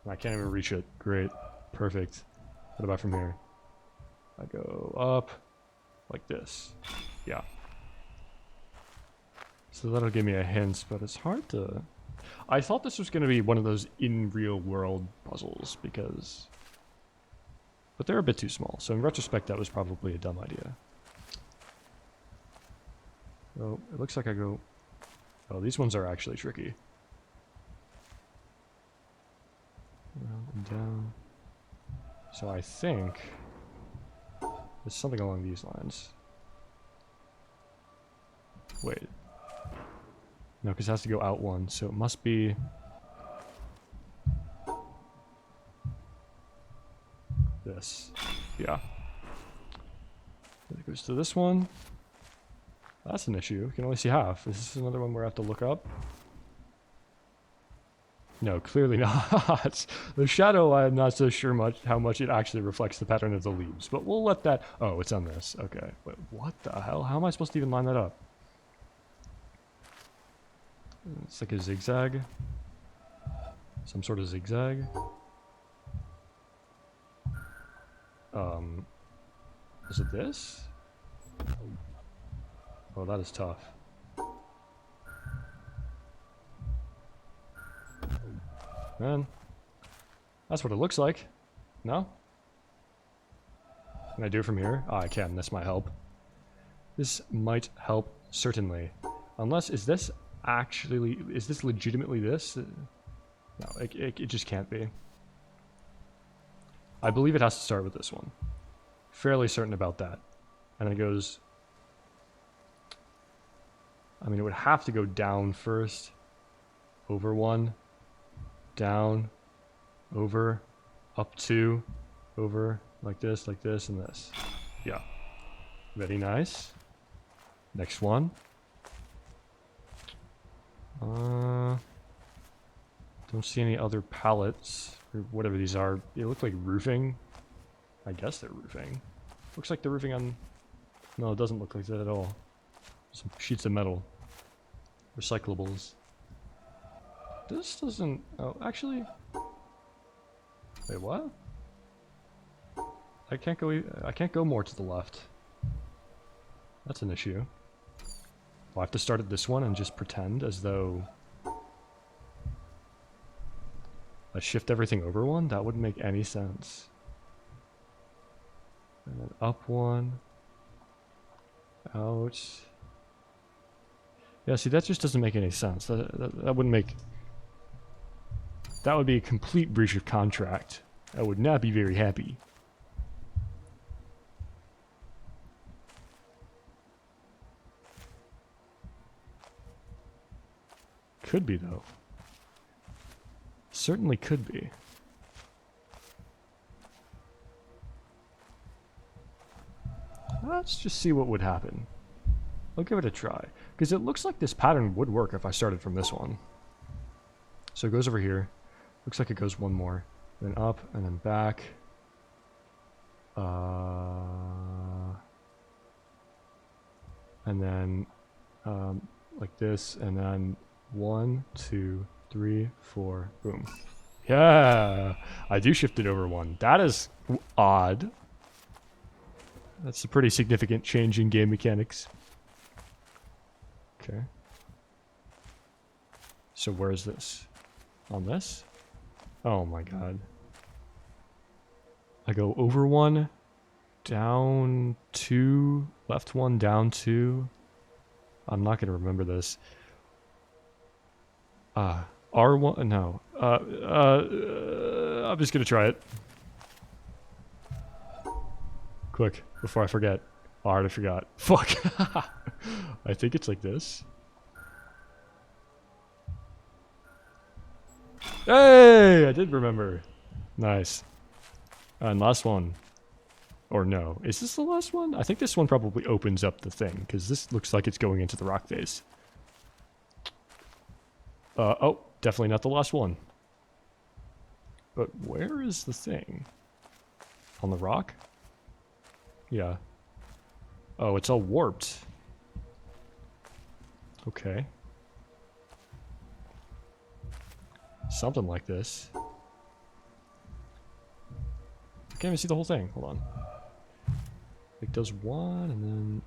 I can't even reach it. Great, perfect. What about from here? I go up like this. Yeah. So that'll give me a hint, but it's hard to... I thought this was going to be one of those in real world puzzles because... But they're a bit too small, so in retrospect that was probably a dumb idea. Oh, it looks like I go... Oh, these ones are actually tricky. Up and down. So I think... It's something along these lines. Wait. No, because it has to go out one, so it must be... This. Yeah. It goes to this one. That's an issue. You can only see half. Is this another one where I have to look up? No, clearly not. The shadow, I'm not so sure how much it actually reflects the pattern of the leaves. But we'll let that... Oh, it's on this. Okay. Wait, what the hell? How am I supposed to even line that up? It's like a zigzag. Some sort of zigzag. Is it this? Oh, that is tough. Man, that's what it looks like. No? Can I do it from here? Oh, I can. This might help. This might help, certainly. Unless, is this legitimately this? No, it just can't be. I believe it has to start with this one. Fairly certain about that. And then it goes... I mean, it would have to go down first. Over one. Down. Over. Up two. Over. Like this, and this. Yeah. Very nice. Next one. Don't see any other pallets. Or whatever these are. They look like roofing. I guess they're roofing. Looks like the roofing on... No, it doesn't look like that at all. Some sheets of metal. Recyclables. This doesn't... Oh, actually... Wait, what? I can't go more to the left. That's an issue. I'll have to start at this one and just pretend as though I shift everything over one? That wouldn't make any sense. And then up one. Out. Yeah, see, that just doesn't make any sense. That wouldn't make... That would be a complete breach of contract. I would not be very happy. Could be, though. Certainly could be. Let's just see what would happen. I'll give it a try. Because it looks like this pattern would work if I started from this one. So it goes over here. Looks like it goes one more. Then up, and then back. And then like this, and then 1, 2, 3, 4, boom. Yeah! I do shift it over one. That is odd. That's a pretty significant change in game mechanics. Okay. So where is this? On this? Oh my god. I go over one, down two, left one, down two. I'm not going to remember this. R1, no. I'm just going to try it. Quick, before I forget. Oh, I already forgot. Fuck. I think it's like this. Hey, I did remember. Nice. And last one. Or no. Is this the last one? I think this one probably opens up the thing, because this looks like it's going into the rock face. Oh, definitely not the last one. But where is the thing? On the rock? Yeah. Oh, it's all warped. Okay. Something like this. I can't even see the whole thing. Hold on. It does one, and then...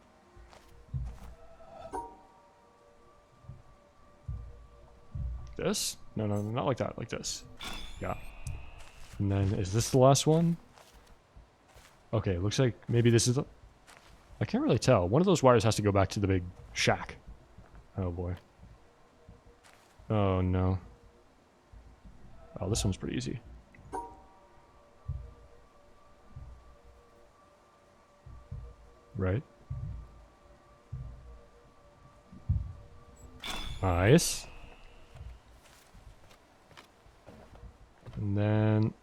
This? No, no, not like that. Like this. Yeah. And then, is this the last one? Okay, looks like maybe this is the... I can't really tell. One of those wires has to go back to the big shack. Oh, boy. Oh, no. Oh, this one's pretty easy. Right. Nice. And then...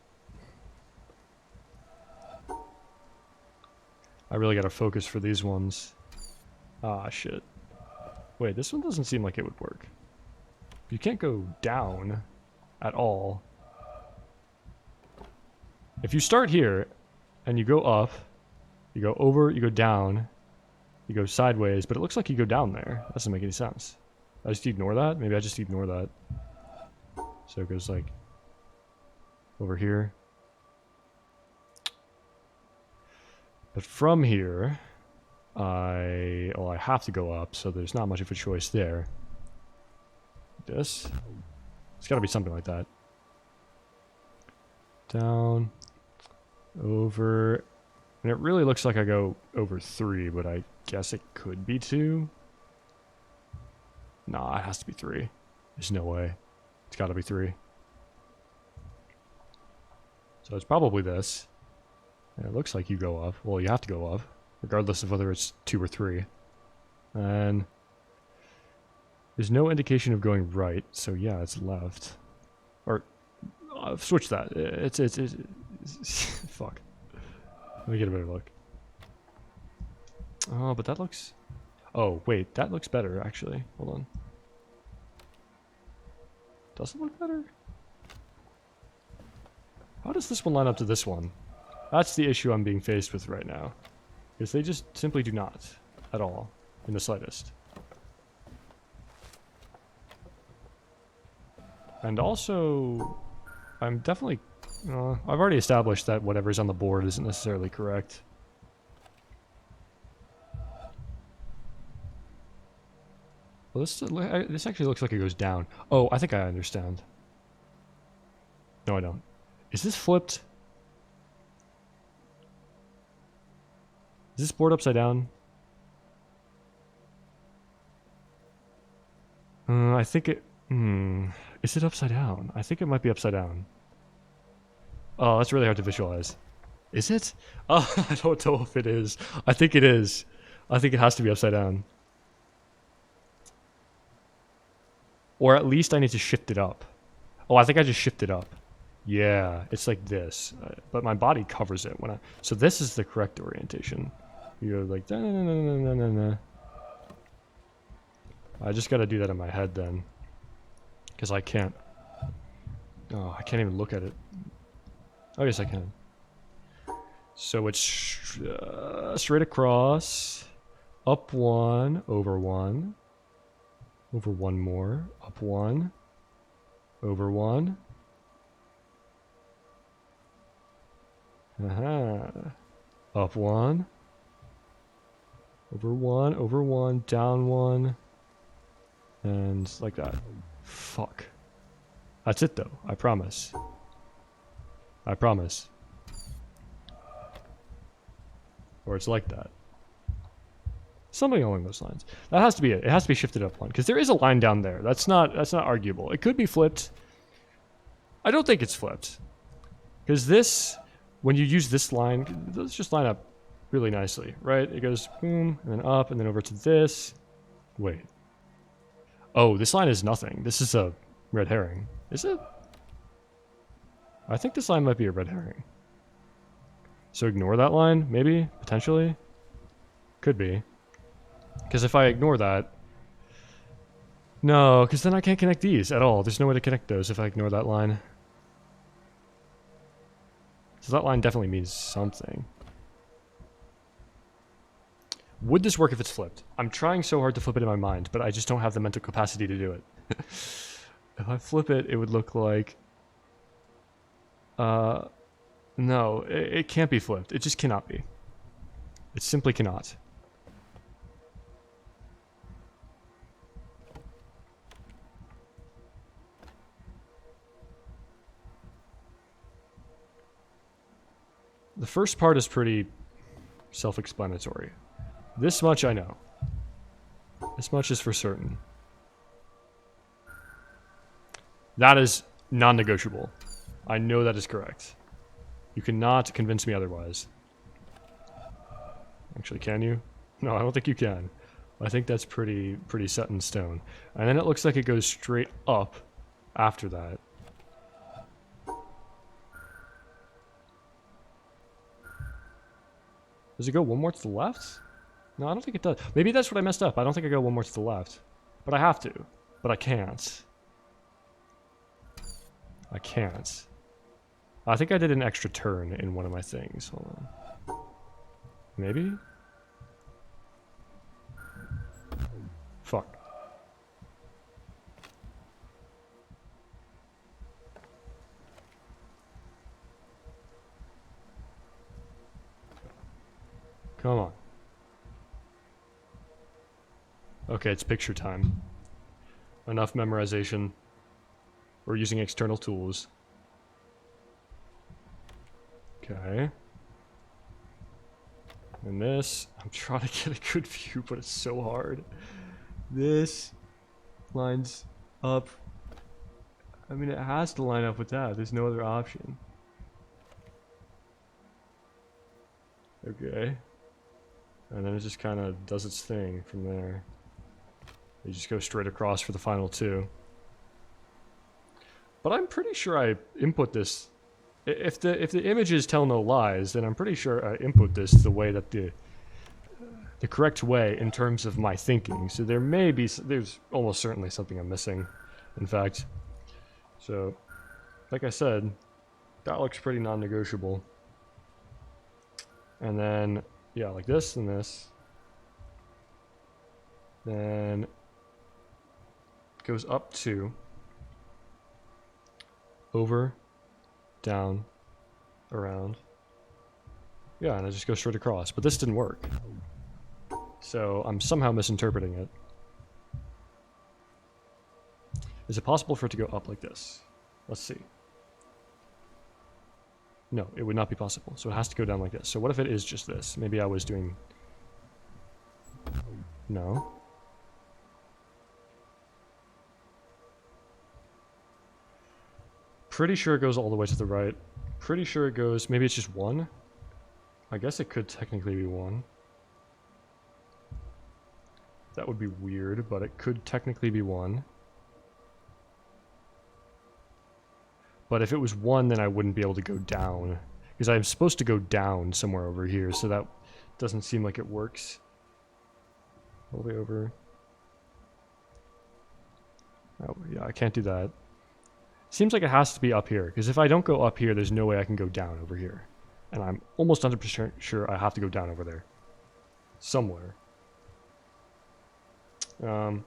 I really gotta focus for these ones. Ah, shit. Wait, this one doesn't seem like it would work. You can't go down at all. If you start here, and you go up, you go over, you go down, you go sideways, but it looks like you go down there. That doesn't make any sense. I just ignore that? Maybe I just ignore that. So it goes like... over here. But from here, I have to go up, so there's not much of a choice there. This? It's gotta be something like that. Down. Over. And it really looks like I go over 3, but I guess it could be 2. Nah, it has to be 3. There's no way. It's gotta be 3. So it's probably this. And it looks like you go up. Well, you have to go up, regardless of whether it's 2 or 3. And there's no indication of going right, so yeah, it's left. Or switch that. It's fuck. Let me get a better look. Oh, but that looks... Oh, wait, that looks better, actually. Hold on. Does it look better? How does this one line up to this one? That's the issue I'm being faced with right now. Because they just simply do not. At all. In the slightest. And also, I'm definitely... I've already established that whatever's on the board isn't necessarily correct. Well, this actually looks like it goes down. Oh, I think I understand. No, I don't. Is this flipped? Is this board upside down? I think it... Is it upside down? I think it might be upside down. Oh, that's really hard to visualize. Is it? Oh, I don't know if it is. I think it is. I think it has to be upside down. Or at least I need to shift it up. Oh, I think I just shifted up. Yeah, it's like this. But my body covers it when I... So this is the correct orientation. You go like... I just gotta do that in my head then. Because I can't... Oh, I can't even look at it. Oh, yes, I can. So it's straight across, up one, over one more, up one, over one. Up one, over one, down one, and like that. Fuck. That's it though, I promise. I promise. Or it's like that. Something along those lines. That has to be it. It has to be shifted up one. Because there is a line down there. That's not arguable. It could be flipped. I don't think it's flipped. Because this, when you use this line, those just line up really nicely, right? It goes boom, and then up, and then over to this. Wait. Oh, this line is nothing. This is a red herring. Is it? I think this line might be a red herring. So ignore that line, maybe, potentially. Could be. Because if I ignore that... No, because then I can't connect these at all. There's no way to connect those if I ignore that line. So that line definitely means something. Would this work if it's flipped? I'm trying so hard to flip it in my mind, but I just don't have the mental capacity to do it. If I flip it, it would look like... No, it can't be flipped. It just cannot be. It simply cannot. The first part is pretty self-explanatory. This much I know. This much is for certain. That is non-negotiable. I know that is correct. You cannot convince me otherwise. Actually, can you? No, I don't think you can. I think that's pretty set in stone. And then it looks like it goes straight up after that. Does it go one more to the left? No, I don't think it does. Maybe that's what I messed up. I don't think I go one more to the left. But I have to. But I can't. I can't. I think I did an extra turn in one of my things. Hold on. Maybe? Fuck. Come on. Okay, it's picture time. Enough memorization. We're using external tools. Okay. And this, I'm trying to get a good view, but it's so hard. This lines up. I mean, it has to line up with that. There's no other option. Okay. And then it just kind of does its thing from there. You just go straight across for the final two. But I'm pretty sure I input this. If the images tell no lies, then I'm pretty sure I input this the way that the correct way in terms of my thinking. So there may be, there's almost certainly something I'm missing, in fact. So, like I said, that looks pretty non-negotiable. And then, yeah, like this and this. Then goes up 2. over, down, around. Yeah, and I just go straight across. But this didn't work. So I'm somehow misinterpreting it. Is it possible for it to go up like this? Let's see. No, it would not be possible. So it has to go down like this. So what if it is just this? Maybe I was doing... No. Pretty sure it goes all the way to the right. Pretty sure it goes... Maybe it's just 1? I guess it could technically be 1. That would be weird, but it could technically be 1. But if it was 1, then I wouldn't be able to go down. Because I'm supposed to go down somewhere over here, so that doesn't seem like it works. All the way over. Oh, yeah, I can't do that. Seems like it has to be up here, because if I don't go up here, there's no way I can go down over here. And I'm almost 100% sure I have to go down over there. Somewhere. So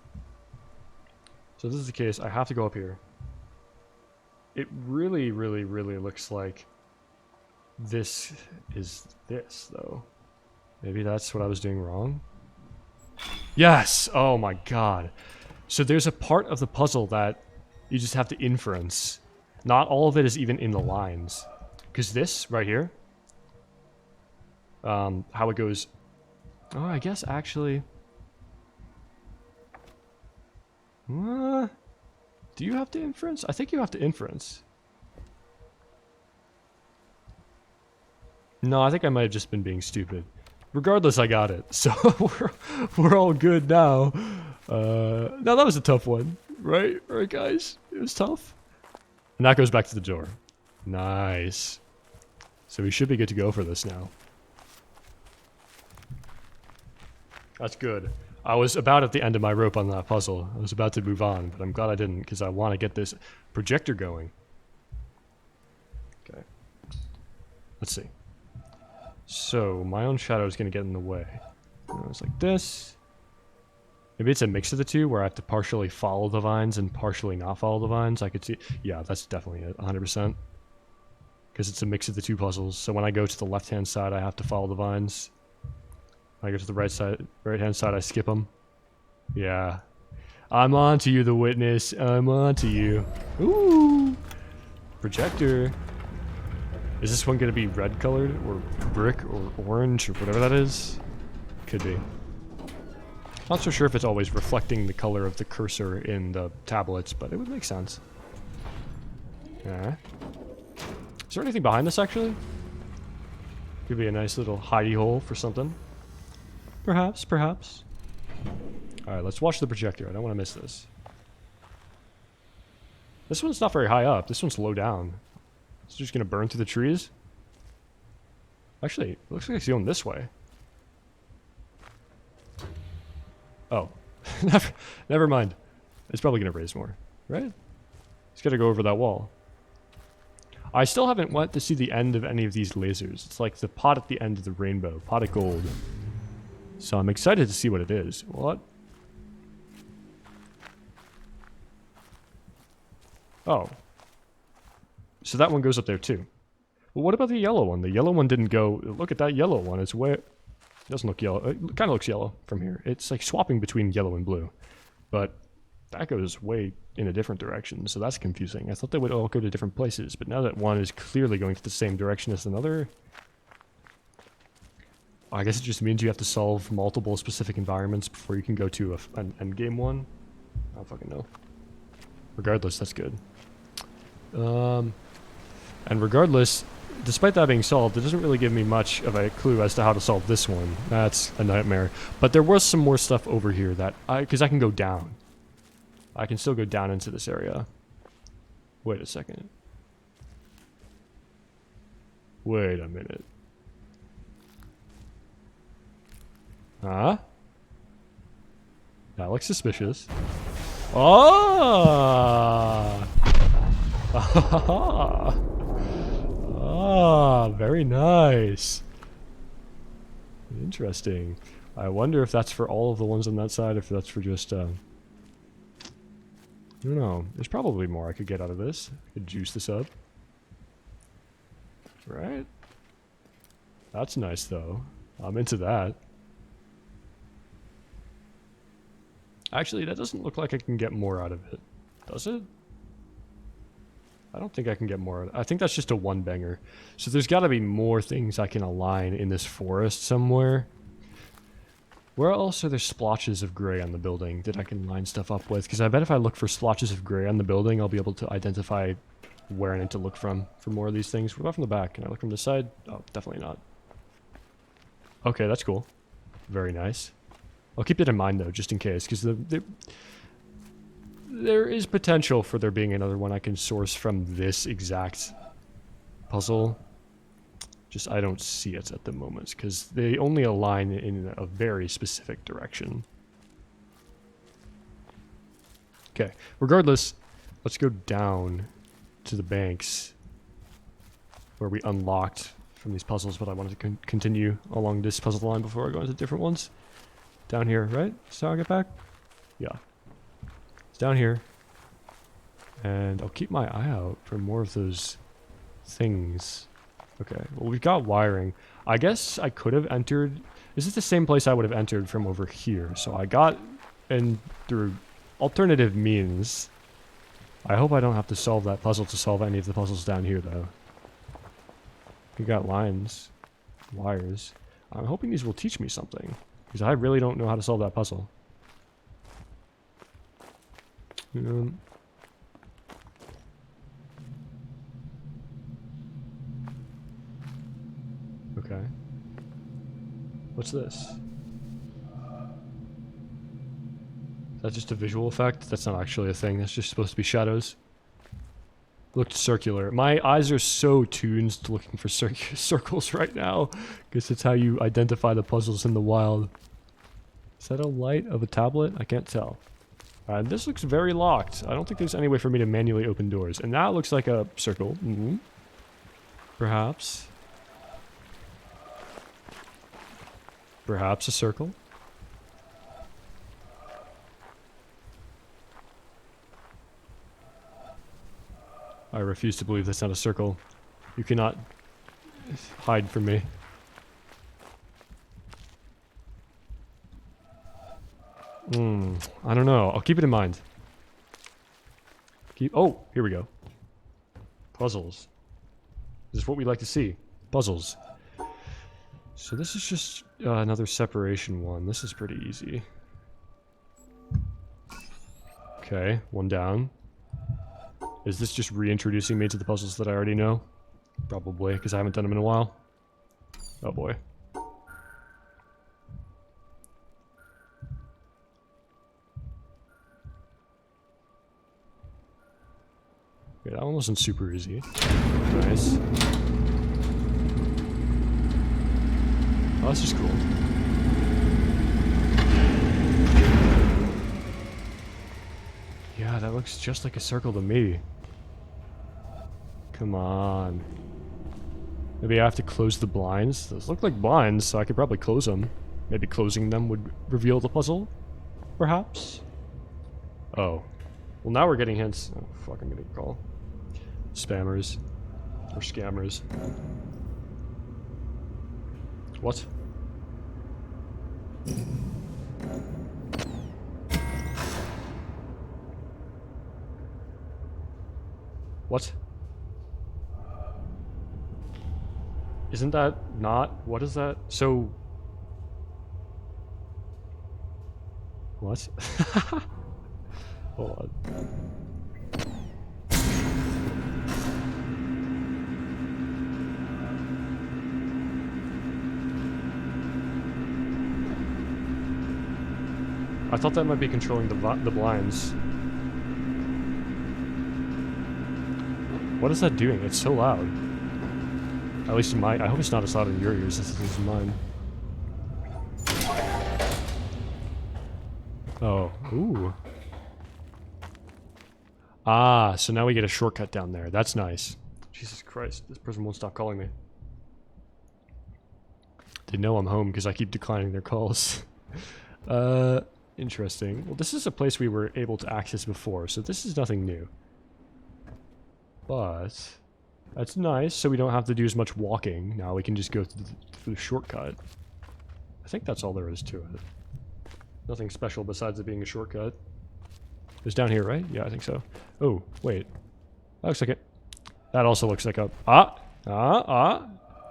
if this is the case, I have to go up here. It really, really, really looks like this is this, though. Maybe that's what I was doing wrong? Yes! Oh my god. So there's a part of the puzzle that you just have to inference. Not all of it is even in the lines. Because this, right here, how it goes... Oh, I guess actually... do you have to inference? I think you have to inference. No, I think I might have just been being stupid. Regardless, I got it. So we're all good now. Now that was a tough one, right? Right, guys? It was tough. And that goes back to the door. Nice. So we should be good to go for this now. That's good. I was about at the end of my rope on that puzzle. I was about to move on, but I'm glad I didn't, because I want to get this projector going. Okay. Let's see. So, my own shadow is going to get in the way. It's like this. Maybe it's a mix of the two, where I have to partially follow the vines and partially not follow the vines. I could see... Yeah, that's definitely it, 100%. Because it's a mix of the two puzzles. So when I go to the left-hand side, I have to follow the vines. When I go to the right-hand side, I skip them. Yeah. I'm on to you, the witness. I'm on to you. Ooh! Projector. Is this one going to be red-colored, or brick, or orange, or whatever that is? Could be. Not so sure if it's always reflecting the color of the cursor in the tablets, but it would make sense. Yeah. Is there anything behind this, actually? Could be a nice little hidey hole for something. Perhaps, perhaps. Alright, let's watch the projector. I don't want to miss this. This one's not very high up. This one's low down. It's just going to burn through the trees? Actually, it looks like it's going this way. Oh. Never mind. It's probably going to raise more, right? It's got to go over that wall. I still haven't went to see the end of any of these lasers. It's like the pot at the end of the rainbow. Pot of gold. So I'm excited to see what it is. What? Oh. So that one goes up there too. Well, what about the yellow one? The yellow one didn't go... Look at that yellow one. It's way... It doesn't look yellow. It kind of looks yellow from here. It's like swapping between yellow and blue. But that goes way in a different direction, so that's confusing. I thought they would all go to different places, but now that one is clearly going to the same direction as another... I guess it just means you have to solve multiple specific environments before you can go to an endgame one. I don't fucking know. Regardless, that's good. And regardless, despite that being solved, it doesn't really give me much of a clue as to how to solve this one. That's a nightmare. But there was some more stuff over here that because I can go down. I can still go down into this area. Wait a second. Wait a minute. Huh? That looks suspicious. Oh! Ah, very nice. Interesting. I wonder if that's for all of the ones on that side, or if that's for just I don't know. There's probably more I could get out of this. I could juice this up. Right? That's nice, though. I'm into that. Actually, that doesn't look like I can get more out of it. Does it? I don't think I can get more. I think that's just a one banger. So there's got to be more things I can align in this forest somewhere. Where else are there splotches of gray on the building that I can line stuff up with? Because I bet if I look for splotches of gray on the building, I'll be able to identify where I need to look from for more of these things. What about from the back? Can I look from the side? Oh, definitely not. Okay, that's cool. Very nice. I'll keep it in mind, though, just in case, because there is potential for there being another one I can source from this exact puzzle. Just I don't see it at the moment, because they only align in a very specific direction. Okay, regardless, let's go down to the banks where we unlocked from these puzzles, but I wanted to continue along this puzzle line before I go into different ones. Down here, right? So I'll get back? Yeah. It's down here. And I'll keep my eye out for more of those things. Okay, well we've got wiring. I guess I could have entered... Is this the same place I would have entered from over here? So I got in through alternative means. I hope I don't have to solve that puzzle to solve any of the puzzles down here, though. We got lines. Wires. I'm hoping these will teach me something. Because I really don't know how to solve that puzzle. Okay. What's this? Is that just a visual effect? That's not actually a thing. That's just supposed to be shadows. Looked circular. My eyes are so tuned to looking for circles right now. Guess it's how you identify the puzzles in the wild. Is that a light of a tablet? I can't tell. This looks very locked. I don't think there's any way for me to manually open doors. And that looks like a circle. Mm-hmm. Perhaps. Perhaps a circle. I refuse to believe that's not a circle. You cannot hide from me. I don't know. I'll keep it in mind. Oh, here we go. Puzzles. This is what we like to see. Puzzles. So this is just another separation one. This is pretty easy. Okay, one down. Is this just reintroducing me to the puzzles that I already know? Probably, because I haven't done them in a while. Oh boy. Okay, that one wasn't super easy. Nice. Oh, this is cool. Yeah, that looks just like a circle to me. Come on. Maybe I have to close the blinds. Those look like blinds, so I could probably close them. Maybe closing them would reveal the puzzle? Perhaps? Oh. Well, now we're getting hints. Oh, fuck, I'm gonna call spammers. Or scammers. What? What? Isn't that not? What is that? So... What? Hold on. I thought that might be controlling the blinds. What is that doing? It's so loud. At least in my... I hope it's not as loud in your ears as it is in mine. Oh. Ooh. Ah, so now we get a shortcut down there. That's nice. Jesus Christ, this person won't stop calling me. They know I'm home because I keep declining their calls. Interesting. Well, this is a place we were able to access before, so this is nothing new. But that's nice, so we don't have to do as much walking. Now we can just go through the shortcut. I think that's all there is to it. Nothing special besides it being a shortcut. It's down here, right? Yeah, I think so. Oh, wait. That looks like it. That also looks like a...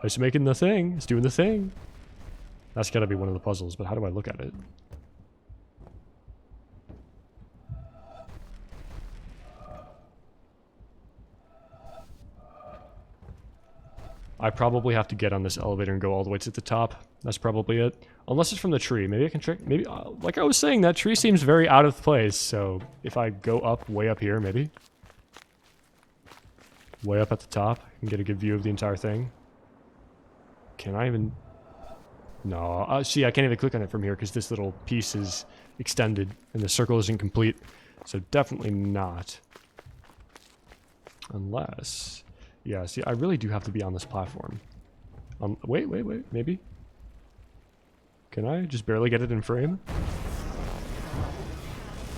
It's making the thing. It's doing the thing. That's gotta be one of the puzzles, but how do I look at it? I probably have to get on this elevator and go all the way to the top. That's probably it. Unless it's from the tree. Maybe I can trick... Maybe, like I was saying, that tree seems very out of place. So if I go up, way up here, maybe. Way up at the top. I can get a good view of the entire thing. Can I even... No. See, I can't even click on it from here because this little piece is extended and the circle isn't complete. So definitely not. Unless... Yeah, see, I really do have to be on this platform. Wait, maybe? Can I just barely get it in frame?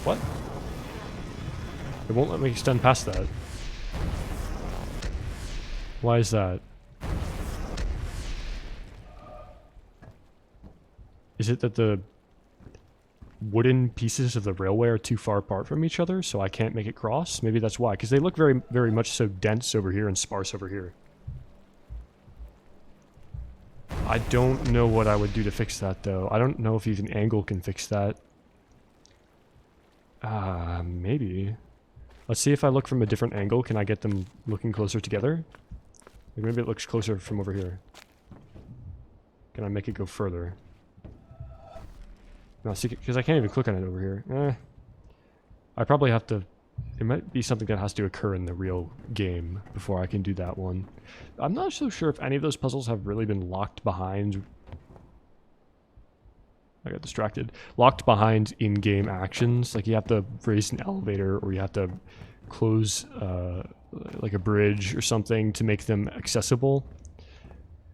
What? It won't let me extend past that. Why is that? Is it that the wooden pieces of the railway are too far apart from each other, so I can't make it cross? Maybe that's why, because they look very, very much so dense over here and sparse over here. I don't know what I would do to fix that, though. I don't know if even angle can fix that. Maybe. Let's see if I look from a different angle. Can I get them looking closer together? Like maybe it looks closer from over here. Can I make it go further? No, see, because I can't even click on it over here. I probably have to... It might be something that has to occur in the real game before I can do that one. I'm not so sure if any of those puzzles have really been locked behind... I got distracted. Locked behind in-game actions. Like you have to raise an elevator or you have to close like a bridge or something to make them accessible.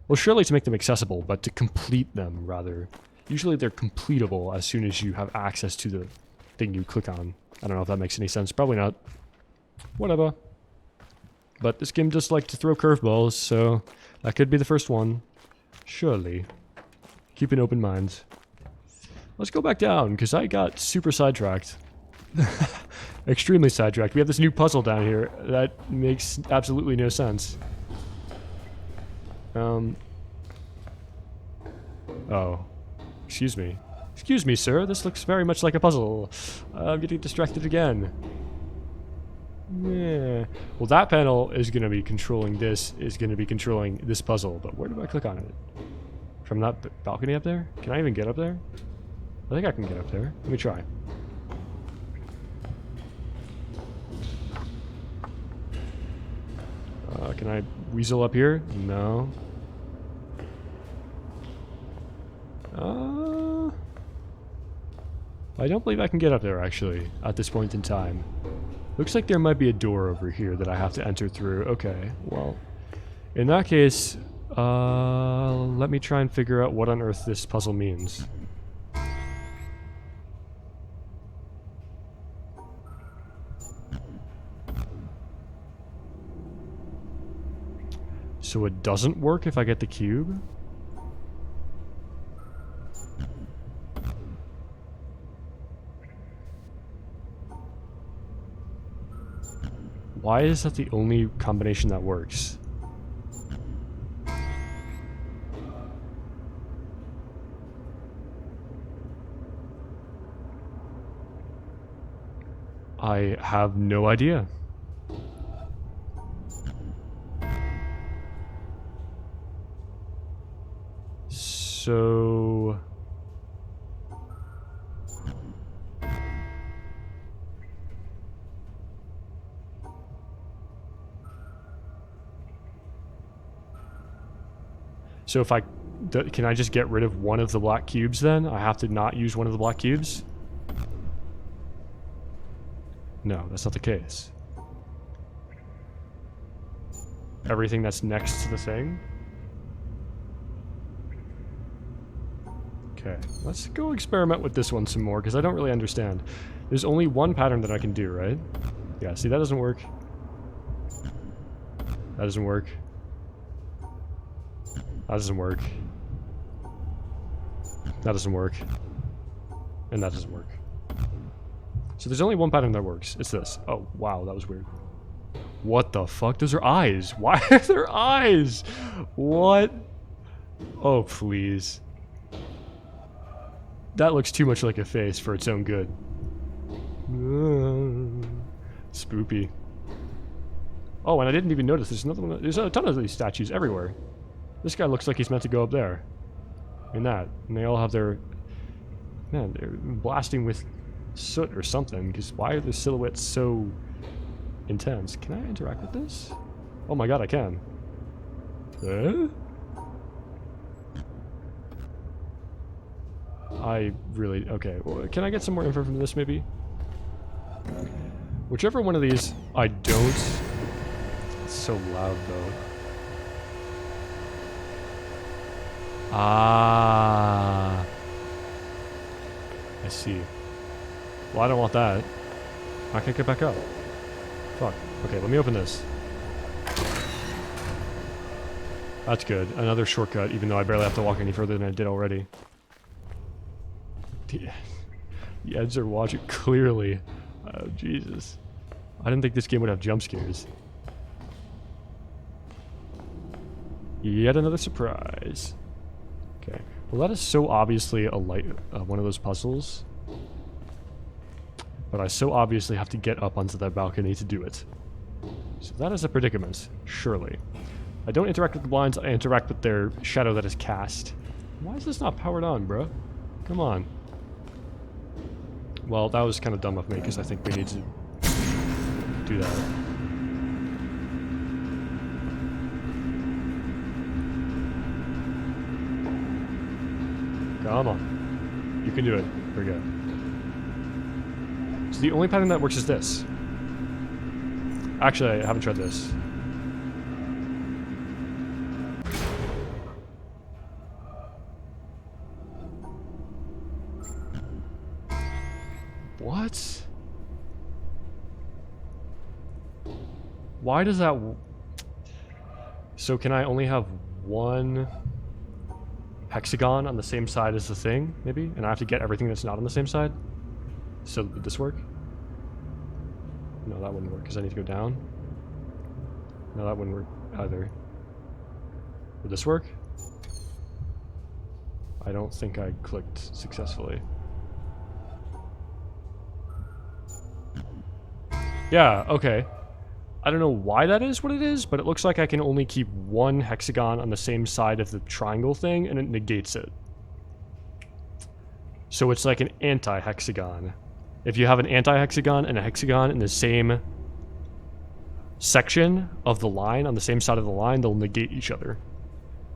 Well, surely to make them accessible, but to complete them, rather. Usually they're completable as soon as you have access to the thing you click on. I don't know if that makes any sense. Probably not. Whatever. But this game does like to throw curveballs, so that could be the first one. Surely. Keep an open mind. Let's go back down, because I got super sidetracked. Extremely sidetracked. We have this new puzzle down here that makes absolutely no sense. Oh. Excuse me. Excuse me, sir. This looks very much like a puzzle. I'm getting distracted again. Yeah. Well, that panel is going to be controlling this, puzzle. But where do I click on it? From that balcony up there? Can I even get up there? I think I can get up there. Let me try. Can I weasel up here? No. I don't believe I can get up there, actually, at this point in time. Looks like there might be a door over here that I have to enter through. Okay, well, in that case, let me try and figure out what on earth this puzzle means. So it doesn't work if I get the cube? Why is that the only combination that works? I have no idea. So... So if can I just get rid of one of the black cubes then? I have to not use one of the black cubes? No, that's not the case. Everything that's next to the thing? Okay, let's go experiment with this one some more, because I don't really understand. There's only one pattern that I can do, right? Yeah, see, that doesn't work. That doesn't work. That doesn't work. That doesn't work. And that doesn't work. So there's only one pattern that works. It's this. Oh, wow, that was weird. What the fuck? Those are eyes. Why are there eyes? What? Oh, please. That looks too much like a face for its own good. Spoopy. Oh, and I didn't even notice. There's another one. There's a ton of these statues everywhere. This guy looks like he's meant to go up there. And that. And they all have their... Man, they're blasting with soot or something. Because why are the silhouettes so intense? Can I interact with this? Oh my god, I can. I really... Okay, well, can I get some more info from this, maybe? Whichever one of these I don't... It's so loud, though. Ah. I see. Well, I don't want that. I can't get back up. Fuck. Okay, let me open this. That's good. Another shortcut, even though I barely have to walk any further than I did already. The Eds are watching clearly. Oh, Jesus. I didn't think this game would have jump scares. Yet another surprise. Okay. Well, that is so obviously a light, one of those puzzles. But I so obviously have to get up onto that balcony to do it. So that is a predicament, surely. I don't interact with the blinds, I interact with their shadow that is cast. Why is this not powered on, bro? Come on. Well, that was kind of dumb of me, because I think we need to do that. Come on. You can do it. Here we go. So the only pattern that works is this. Actually, I haven't tried this. What? Why does that... So can I only have one hexagon on the same side as the thing, maybe? And I have to get everything that's not on the same side? So would this work? No, that wouldn't work because I need to go down. No, that wouldn't work either. Would this work? I don't think I clicked successfully. Yeah, okay. I don't know why that is what it is, but it looks like I can only keep one hexagon on the same side of the triangle thing, and it negates it. So it's like an anti-hexagon. If you have an anti-hexagon and a hexagon in the same section of the line, on the same side of the line, they'll negate each other.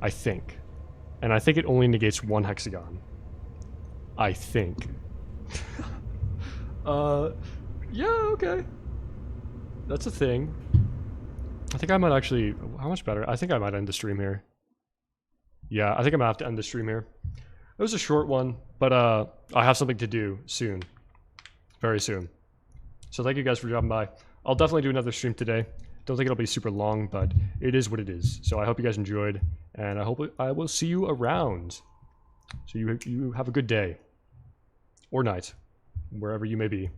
I think. And I think it only negates one hexagon. I think. Yeah, okay. That's a thing. I think I might actually... How much better? I think I might end the stream here. Yeah, I think I'm gonna have to end the stream here. It was a short one, but I have something to do soon. Very soon. So thank you guys for dropping by. I'll definitely do another stream today. Don't think it'll be super long, but it is what it is. So I hope you guys enjoyed, and I hope I will see you around. So you have a good day. Or night. Wherever you may be.